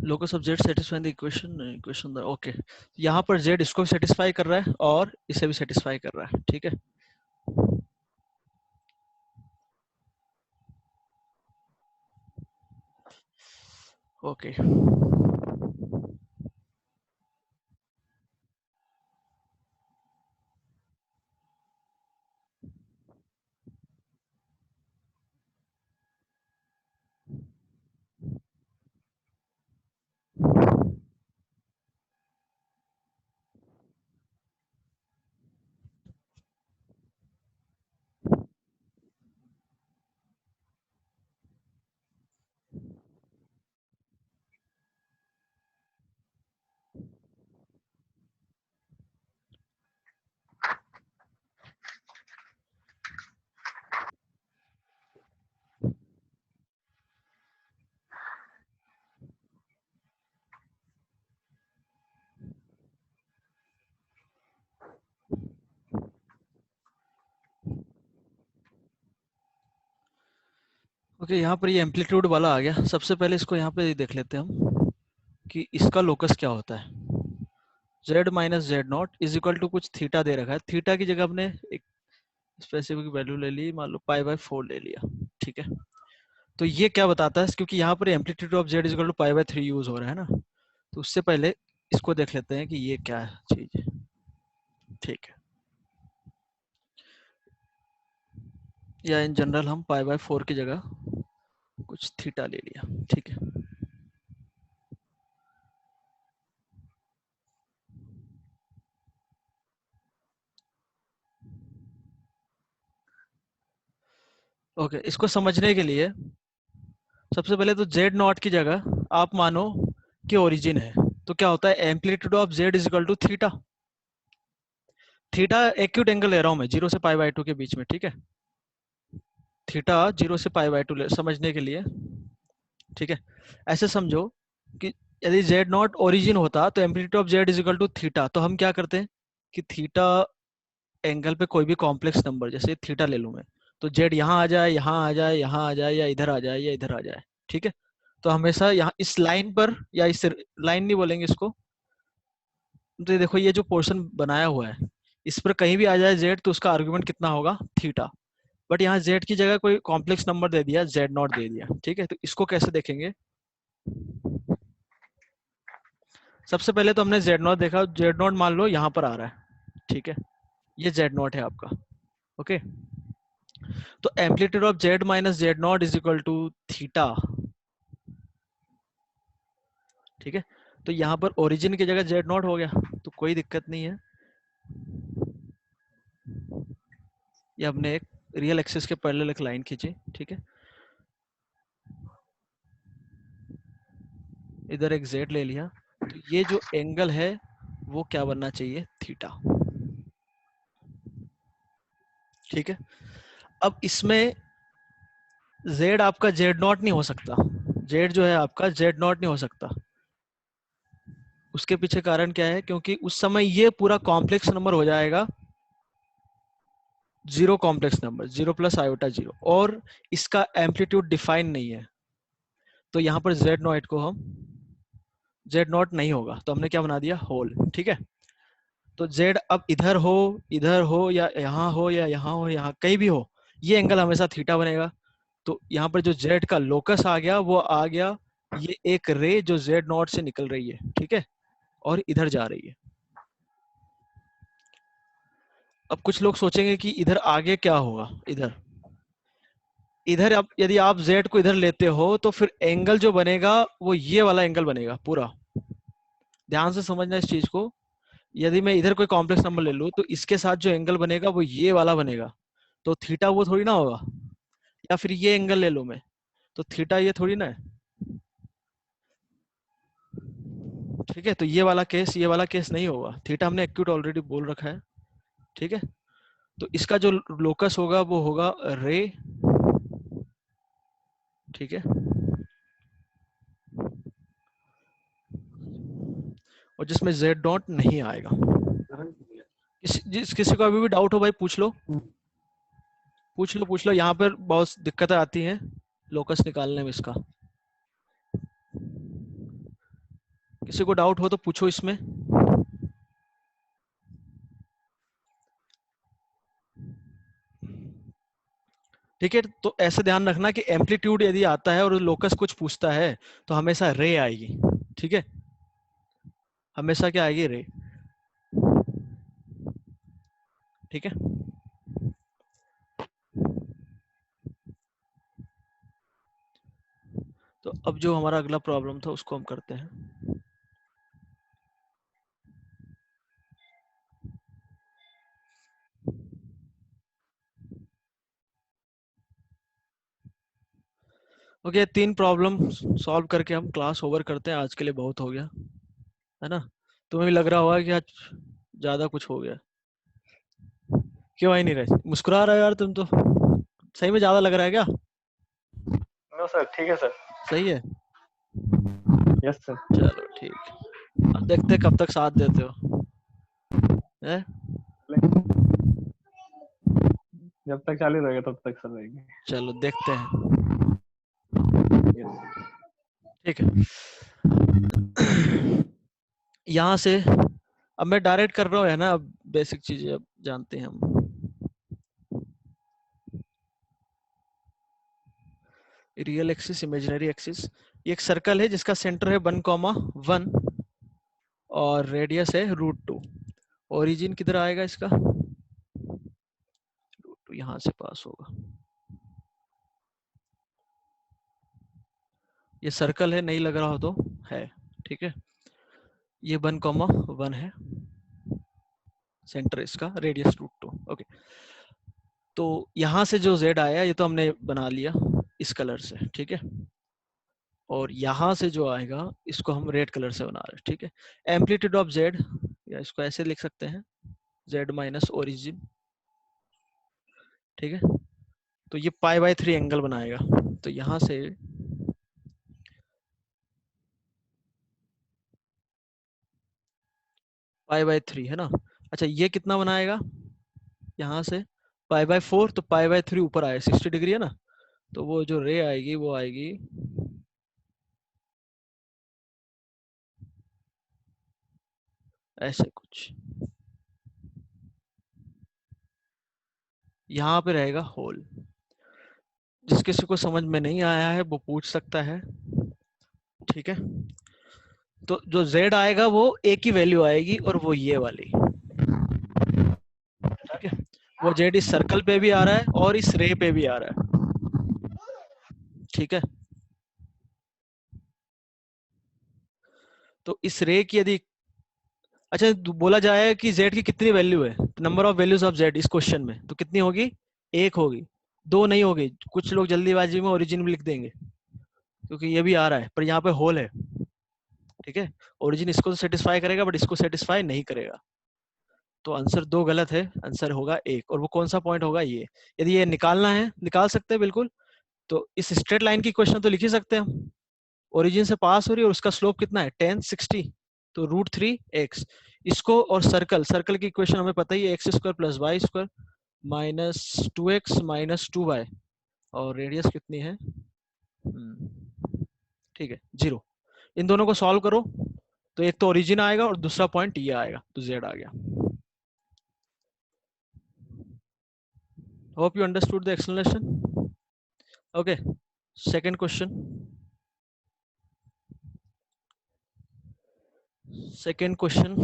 Locus of Z satisfying the equation okay, यहाँ पर जेड इसको भी सेटिस्फाई कर रहा है और इसे भी सेटिस्फाई कर रहा है, ठीक है। ओके ओके, यहाँ पर ये एम्पलीट्यूड वाला आ गया। सबसे पहले इसको यहाँ पे देख लेते हैं हम कि इसका लोकस क्या होता है। z minus Z not is equal to कुछ थीटा दे रखा है। थीटा की जगह हमने एक स्पेसिफिक वैल्यू ले ली, मान लो π/4 ले लिया, ठीक है। तो ये क्या बताता है, क्योंकि यहाँ पर amplitude of z is equal to π/3 use हो रहा है ना, तो उससे पहले इसको देख लेते हैं कि ये क्या चीज है, ठीक है। या इन जनरल हम π/4 की जगह कुछ थीटा ले लिया, ठीक है। ओके, इसको समझने के लिए सबसे पहले तो z नॉट की जगह आप मानो कि ओरिजिन है, तो क्या होता है, amplitude of z is equal to theta. Theta acute angle ले रहा हूं मैं 0 से π/2 के बीच में, ठीक है। थीटा 0 से π/2 समझने के लिए, ठीक है। ऐसे समझो कि यदि z नॉट ओरिजिन होता तो amplitude of z is equal to theta, तो हम क्या करते हैं कि थीटा एंगल पे कोई भी कॉम्प्लेक्स नंबर, जैसे थीटा ले लूं मैं, तो z यहाँ आ जाए, यहाँ आ जाए, यहाँ आ जाए, या इधर आ जाए, या इधर आ जाए, ठीक है। तो हमेशा यहाँ इस लाइन पर, या इस लाइन नहीं बोलेंगे इसको, तो ये देखो ये जो पोर्शन बनाया हुआ है इस पर कहीं भी आ जाए z, तो उसका आर्गुमेंट कितना होगा, थीटा। बट यहाँ z की जगह कोई कॉम्प्लेक्स नंबर दे दिया, z नॉट दे दिया, ठीक है। तो इसको कैसे देखेंगे, सबसे पहले तो हमने z नॉट देखा, z नॉट मान लो यहाँ पर आ रहा है, ठीक है। ये z नॉट है आपका, ओके। तो amplitude of z minus Z not is equal to theta, ठीक है। तो यहाँ पर ओरिजिन की जगह z नॉट हो गया, तो कोई दिक्कत नहीं है। ये हमने एक रियल एक्सिस के पैरेलल एक लाइन खींची, ठीक है। इधर एक z ले लिया, तो ये जो एंगल है वो क्या बनना चाहिए, थीटा, ठीक है। अब इसमें z आपका z नॉट नहीं हो सकता, z जो है आपका z नॉट नहीं हो सकता। उसके पीछे कारण क्या है, क्योंकि उस समय ये पूरा कॉम्प्लेक्स नंबर हो जाएगा, zero complex number, 0 plus iota 0, और इसका एम्पलीट्यूड डिफाइन नहीं है। तो यहाँ पर z नॉट को हम z नॉट नहीं होगा, तो हमने क्या बना दिया, होल, ठीक है। तो z अब इधर हो या यहाँ हो या यहाँ हो, यहाँ कहीं भी हो, ये एंगल हमेशा थीटा बनेगा। तो यहाँ पर जो z का लोकस आ गया वो आ गया ये एक रे जो z नॉट से निकल रही है, ठीक है, और इधर जा रही है। अब कुछ लोग सोचेंगे कि इधर आगे क्या होगा, इधर अब यदि आप z को इधर लेते हो तो फिर एंगल जो बनेगा वो ये वाला एंगल बनेगा पूरा। ध्यान से समझना इस चीज को, यदि मैं इधर कोई कॉम्प्लेक्स नंबर ले लूं तो इसके साथ जो एंगल बनेगा वो ये वाला बनेगा, तो थीटा वो थोड़ी ना होगा। या फिर ये एंगल ले लूं मैं, तो थीटा ये थोड़ी ना है, ठीक है। तो ये वाला केस नहीं होगा, थीटा हमने एक्यूट ऑलरेडी बोल रखा है, ठीक है। तो इसका जो लोकस होगा वो होगा रे, ठीक है। और जिसमें z डॉट नहीं आएगा। किसी को अभी भी डाउट हो भाई पूछ लो, यहाँ पर बहुत दिक्कतें आती हैं लोकस निकालने में इसका। किसी को डाउट हो तो पूछो इसमें। ठीक है, तो ऐसे ध्यान रखना कि एम्पलीट्यूड यदि आता है और लोकस कुछ पूछता है तो हमेशा रे आएगी, ठीक है, हमेशा क्या आएगी, रे, ठीक है। तो अब जो हमारा अगला प्रॉब्लम था उसको हम करते हैं। ओके, 3 प्रॉब्लम सॉल्व करके हम क्लास ओवर करते हैं। आज के लिए बहुत हो गया है ना। तुम्हें भी लग रहा होगा कि आज ज्यादा कुछ हो गया। क्यों आई नहीं रहे, मुस्कुरा रहे हो यार तुम तो, सही में ज्यादा लग रहा है क्या? नो सर, ठीक है सर। सही है, यस सर। चलो ठीक, अब देखते कब तक साथ देते हो है? जब तक चालू रहेगा तब तक सर रहेंगे। चलो देखते हैं। ठीक है। यहाँ से अब मैं डायरेक्ट कर रहा हूँ है ना, अब बेसिक चीजें अब जानते हैं हम। रियल एक्सिस, इमेजिनरी एक्सिस, ये एक सर्कल है जिसका सेंटर है 1,1 और रेडियस है √2। ओरिजिन किधर आएगा इसका? √2 यहाँ से पास होगा। ये सर्कल है, नहीं लग रहा हो तो है, ठीक है। ये 1,1 है सेंटर इसका, रेडियस √2। ओके, तो यहाँ से जो z आया ये तो हमने बना लिया इस कलर से, ठीक है। और यहाँ से जो आएगा इसको हम रेड कलर से बना रहे हैं, ठीक है। एम्पलीट्यूड ऑफ z, या इसको ऐसे लिख सकते हैं, z माइनस ओरिजिन, ठीक है। तो ये π/3 एंगल बनाएगा। तो यहाँ से π/3 है ना। अच्छा, ये कितना बनाएगा? यहाँ से π/4, तो π/3 ऊपर आए 60 डिग्री है ना। तो वो जो रे आएगी वो आएगी ऐसे कुछ, यहाँ पे रहेगा होल। जिस किसी को समझ में नहीं आया है वो पूछ सकता है, ठीक है। तो जो z आएगा वो एक ही वैल्यू आएगी और वो ये वाली, ठीक है। वो z इस सर्कल पे भी आ रहा है और इस रे पे भी आ रहा है, ठीक है। तो इस रे की यदि, अच्छा बोला जाए कि z की कितनी वैल्यू है, number of values of z इस क्वेश्चन में, तो कितनी होगी? 1 होगी, 2 नहीं होगी। कुछ लोग जल्दीबाजी में ओरिजिन भी लिख देंगे क्योंकि ये भी आ रहा है, पर यहाँ पे होल है, ठीक है। ओरिजिन इसको तो सेटिस्फाई करेगा बट इसको सेटिस्फाई नहीं करेगा। तो आंसर 2 गलत है, आंसर होगा 1। और वो कौन सा पॉइंट होगा? ये। यदि ये निकालना है निकाल सकते हैं बिल्कुल। तो इस स्ट्रेट लाइन की क्वेश्चन तो लिख ही सकते हैं हम। ओरिजिन से पास हो रही है और उसका स्लोप कितना है? 10 60, तो √3x। इसको और सर्कल की इक्वेशन हमें पता ही है, x² + y² minus 2x minus 2y, और रेडियस कितनी है? ठीक है 0। इन दोनों को सॉल्व करो तो एक तो ओरिजिन आएगा और दूसरा पॉइंट ये आएगा, तो z आ गया। Hope you understood the explanation. Okay, second question. Second question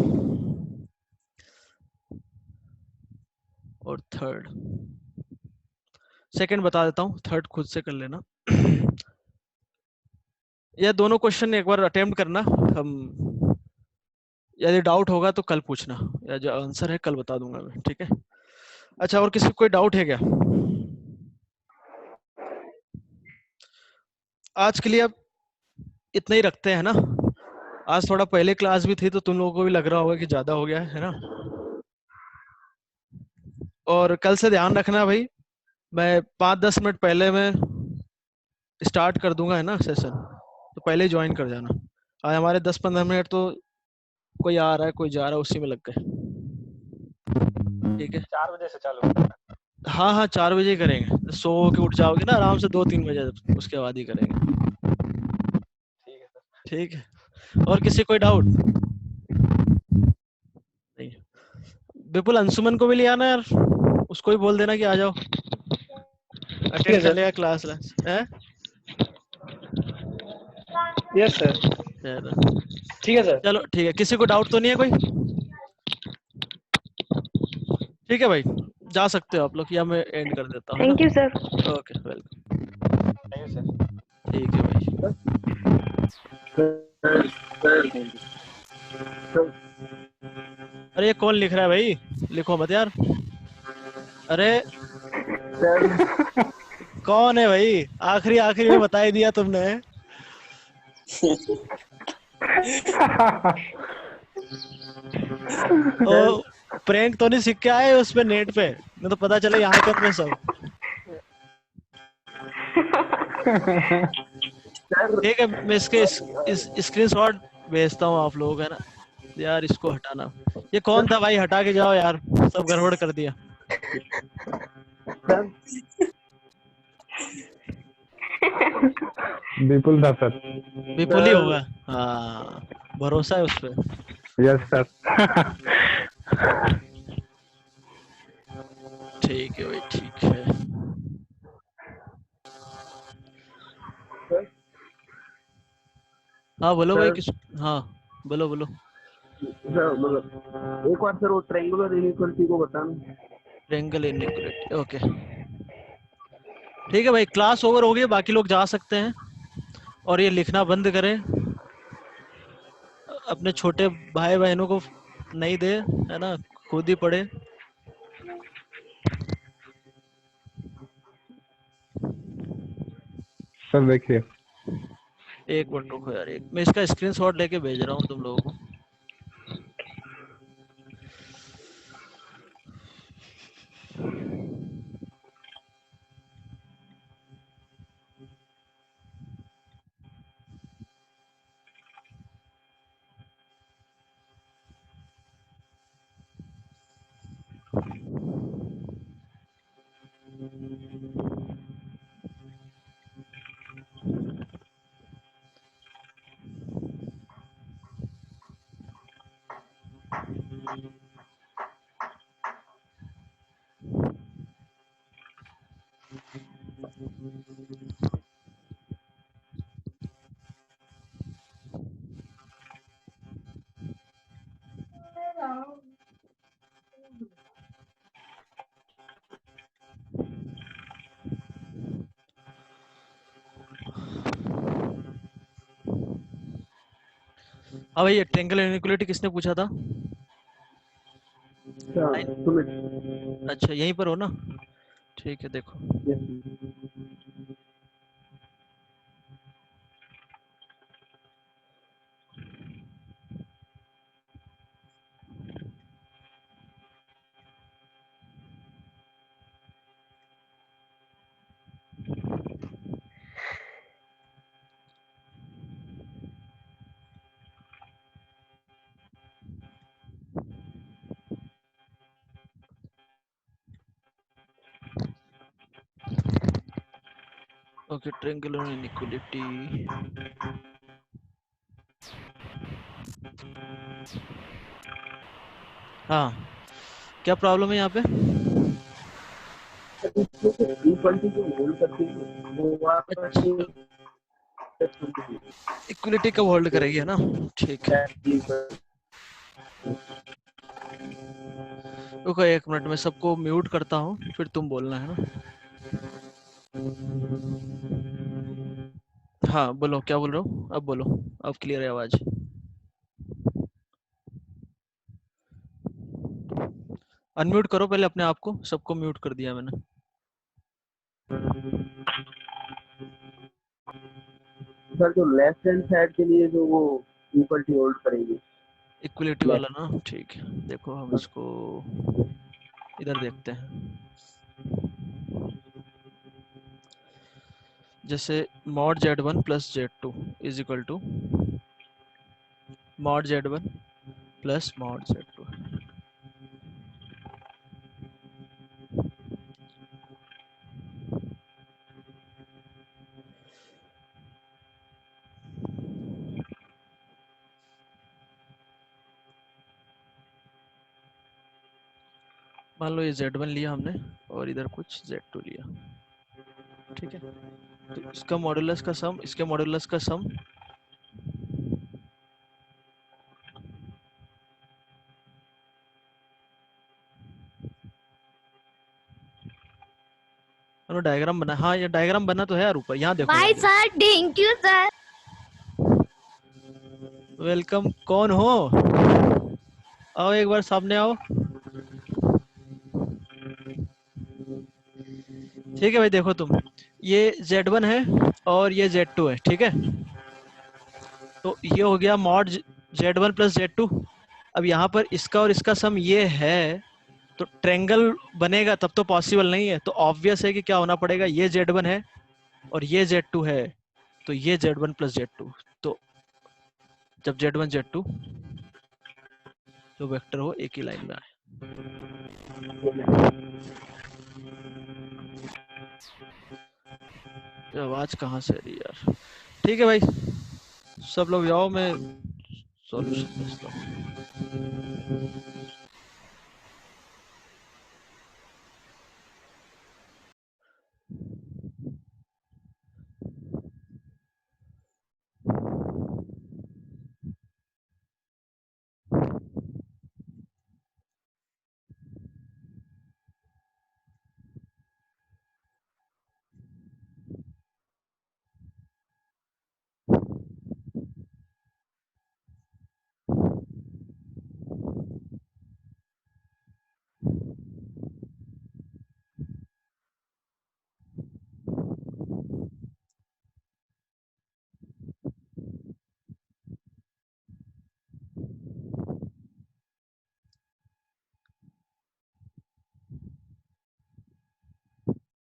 और थर्ड। सेकंड बता देता हूँ, थर्ड खुद से कर लेना। यह दोनों क्वेश्चन एक बार अटेम्प्ट करना। हम यदि डाउट होगा तो कल पूछना, या जो आंसर है कल बता दूंगा मैं, ठीक है। अच्छा, और किसी को कोई डाउट है क्या? आज के लिए अब इतना ही रखते हैं ना। आज थोड़ा पहले क्लास भी थी तो तुम लोगों को भी लग रहा होगा कि ज्यादा हो गया है ना। और कल से ध्यान रखना भाई, मैं 5-10 मिनट पहले मैं स्टार्ट कर दूंगा है ना सेशन, तो पहले ज्वाइन कर जाना। आज हमारे 10-15 मिनट तो कोई आ रहा है कोई जा रहा है उसी में लग गए, ठीक है। 4 बजे से चालू। हाँ हाँ 4 बजे ही करेंगे। सो के उठ जाओगे ना आराम से 2-3 बजे, उसके बाद ही करेंगे, ठीक है सर। ठीक है। और किसी कोई डाउट नहीं? विपुल अंशुमन को भी ले आना यार, उसको भी बोल देना कि आ जाओ, अटेंड कर लेगा क्लास है। यस सर, ठीक है सर। चलो ठीक है, किसी को डाउट तो नहीं है कोई? ठीक है भाई, जा सकते हो आप लोग, या मैं एंड कर देता हूँ। Thank you sir. Okay welcome. Thank you sir. ठीक है भाई। अरे ये कौन लिख रहा है भाई? लिखो मत यार। अरे कौन है भाई? आखिरी में बता ही दिया तुमने। ओ प्रैंक तो नहीं सीख के आए उस पे नेट पे, नहीं तो पता चले यहाँ कर सब। ठीक है, मैं इसके स्क्रीनशॉट भेजता हूँ आप लोगों का ना यार। इसको हटाना। ये कौन था भाई? हटा के जाओ यार, सब गड़बड़ कर दिया। विपुल था सर। विपुल ही होगा। हाँ, भरोसा है उस पे। Yes sir. ठीक है भाई, ठीक है। हाँ बोलो भाई, किस, हाँ बोलो बोलो। एक बार सर वो ट्रायंगुलर इनइक्वालिटी को बताना। ट्रायंगल इनइक्वालिटी, ओके ठीक है भाई। क्लास ओवर हो गई, बाकी लोग जा सकते हैं। और ये लिखना बंद करें, अपने छोटे भाई बहनों को नहीं दे, है ना, खुद ही पढ़े। सर देखिए, एक मिनट रुको यार, एक मैं इसका स्क्रीनशॉट लेके भेज रहा हूँ तुम लोगों को। हाँ भाई, ट्रायंगल इनइक्वालिटी किसने पूछा था? अच्छा, यहीं पर हो ना? ठीक है, देखो। Okay, triangle inequality. हाँ, क्या प्रॉब्लम है यहाँ पे? इक्वलिटी कब होल्ड करेगी, है ना? ठीक है, रुको एक मिनट, मैं सबको म्यूट करता हूँ, फिर तुम बोलना, है ना? हाँ बोलो, क्या बोल रहे हो? अब बोलो, अब क्लियर है आवाज। अनम्यूट करो पहले अपने आप को, सबको म्यूट कर दिया मैंने। सर जो लेफ्ट हैंड साइड के लिए जो वो इक्वलिटी होल्ड करेगी, इक्वलिटी वाला ना, ठीक है। देखो हम इसको इधर देखते हैं। जैसे mod z1 plus z2 is equal to mod z1 plus mod z2। मान लो ये z1 लिया हमने और इधर कुछ z2 लिया, ठीक है। तो इसका मॉडुलस का सम, इसके मॉडुलस का सम, डायग्राम बना। हाँ, ये डायग्राम बना तो है यार ऊपर, यहाँ देखो। Bye sir, thank you sir. Welcome. कौन हो? आओ एक बार सामने आओ। ठीक है भाई, देखो तुम, ये z1 है और ये z2 है, ठीक है। तो ये हो गया mod z1 प्लस z2। अब यहाँ पर इसका और इसका सम ये है, तो ट्रायंगल बनेगा तब तो पॉसिबल नहीं है। तो ऑब्वियस है कि क्या होना पड़ेगा, ये z1 है और ये z2 है, तो ये z1 प्लस z2। तो जब z1 z2 जो वेक्टर हो एक ही लाइन में आए। आवाज कहाँ से आ रही है यार? ठीक है भाई, सब लोग जाओ, मैं सॉल्यूशन भेजता हूँ।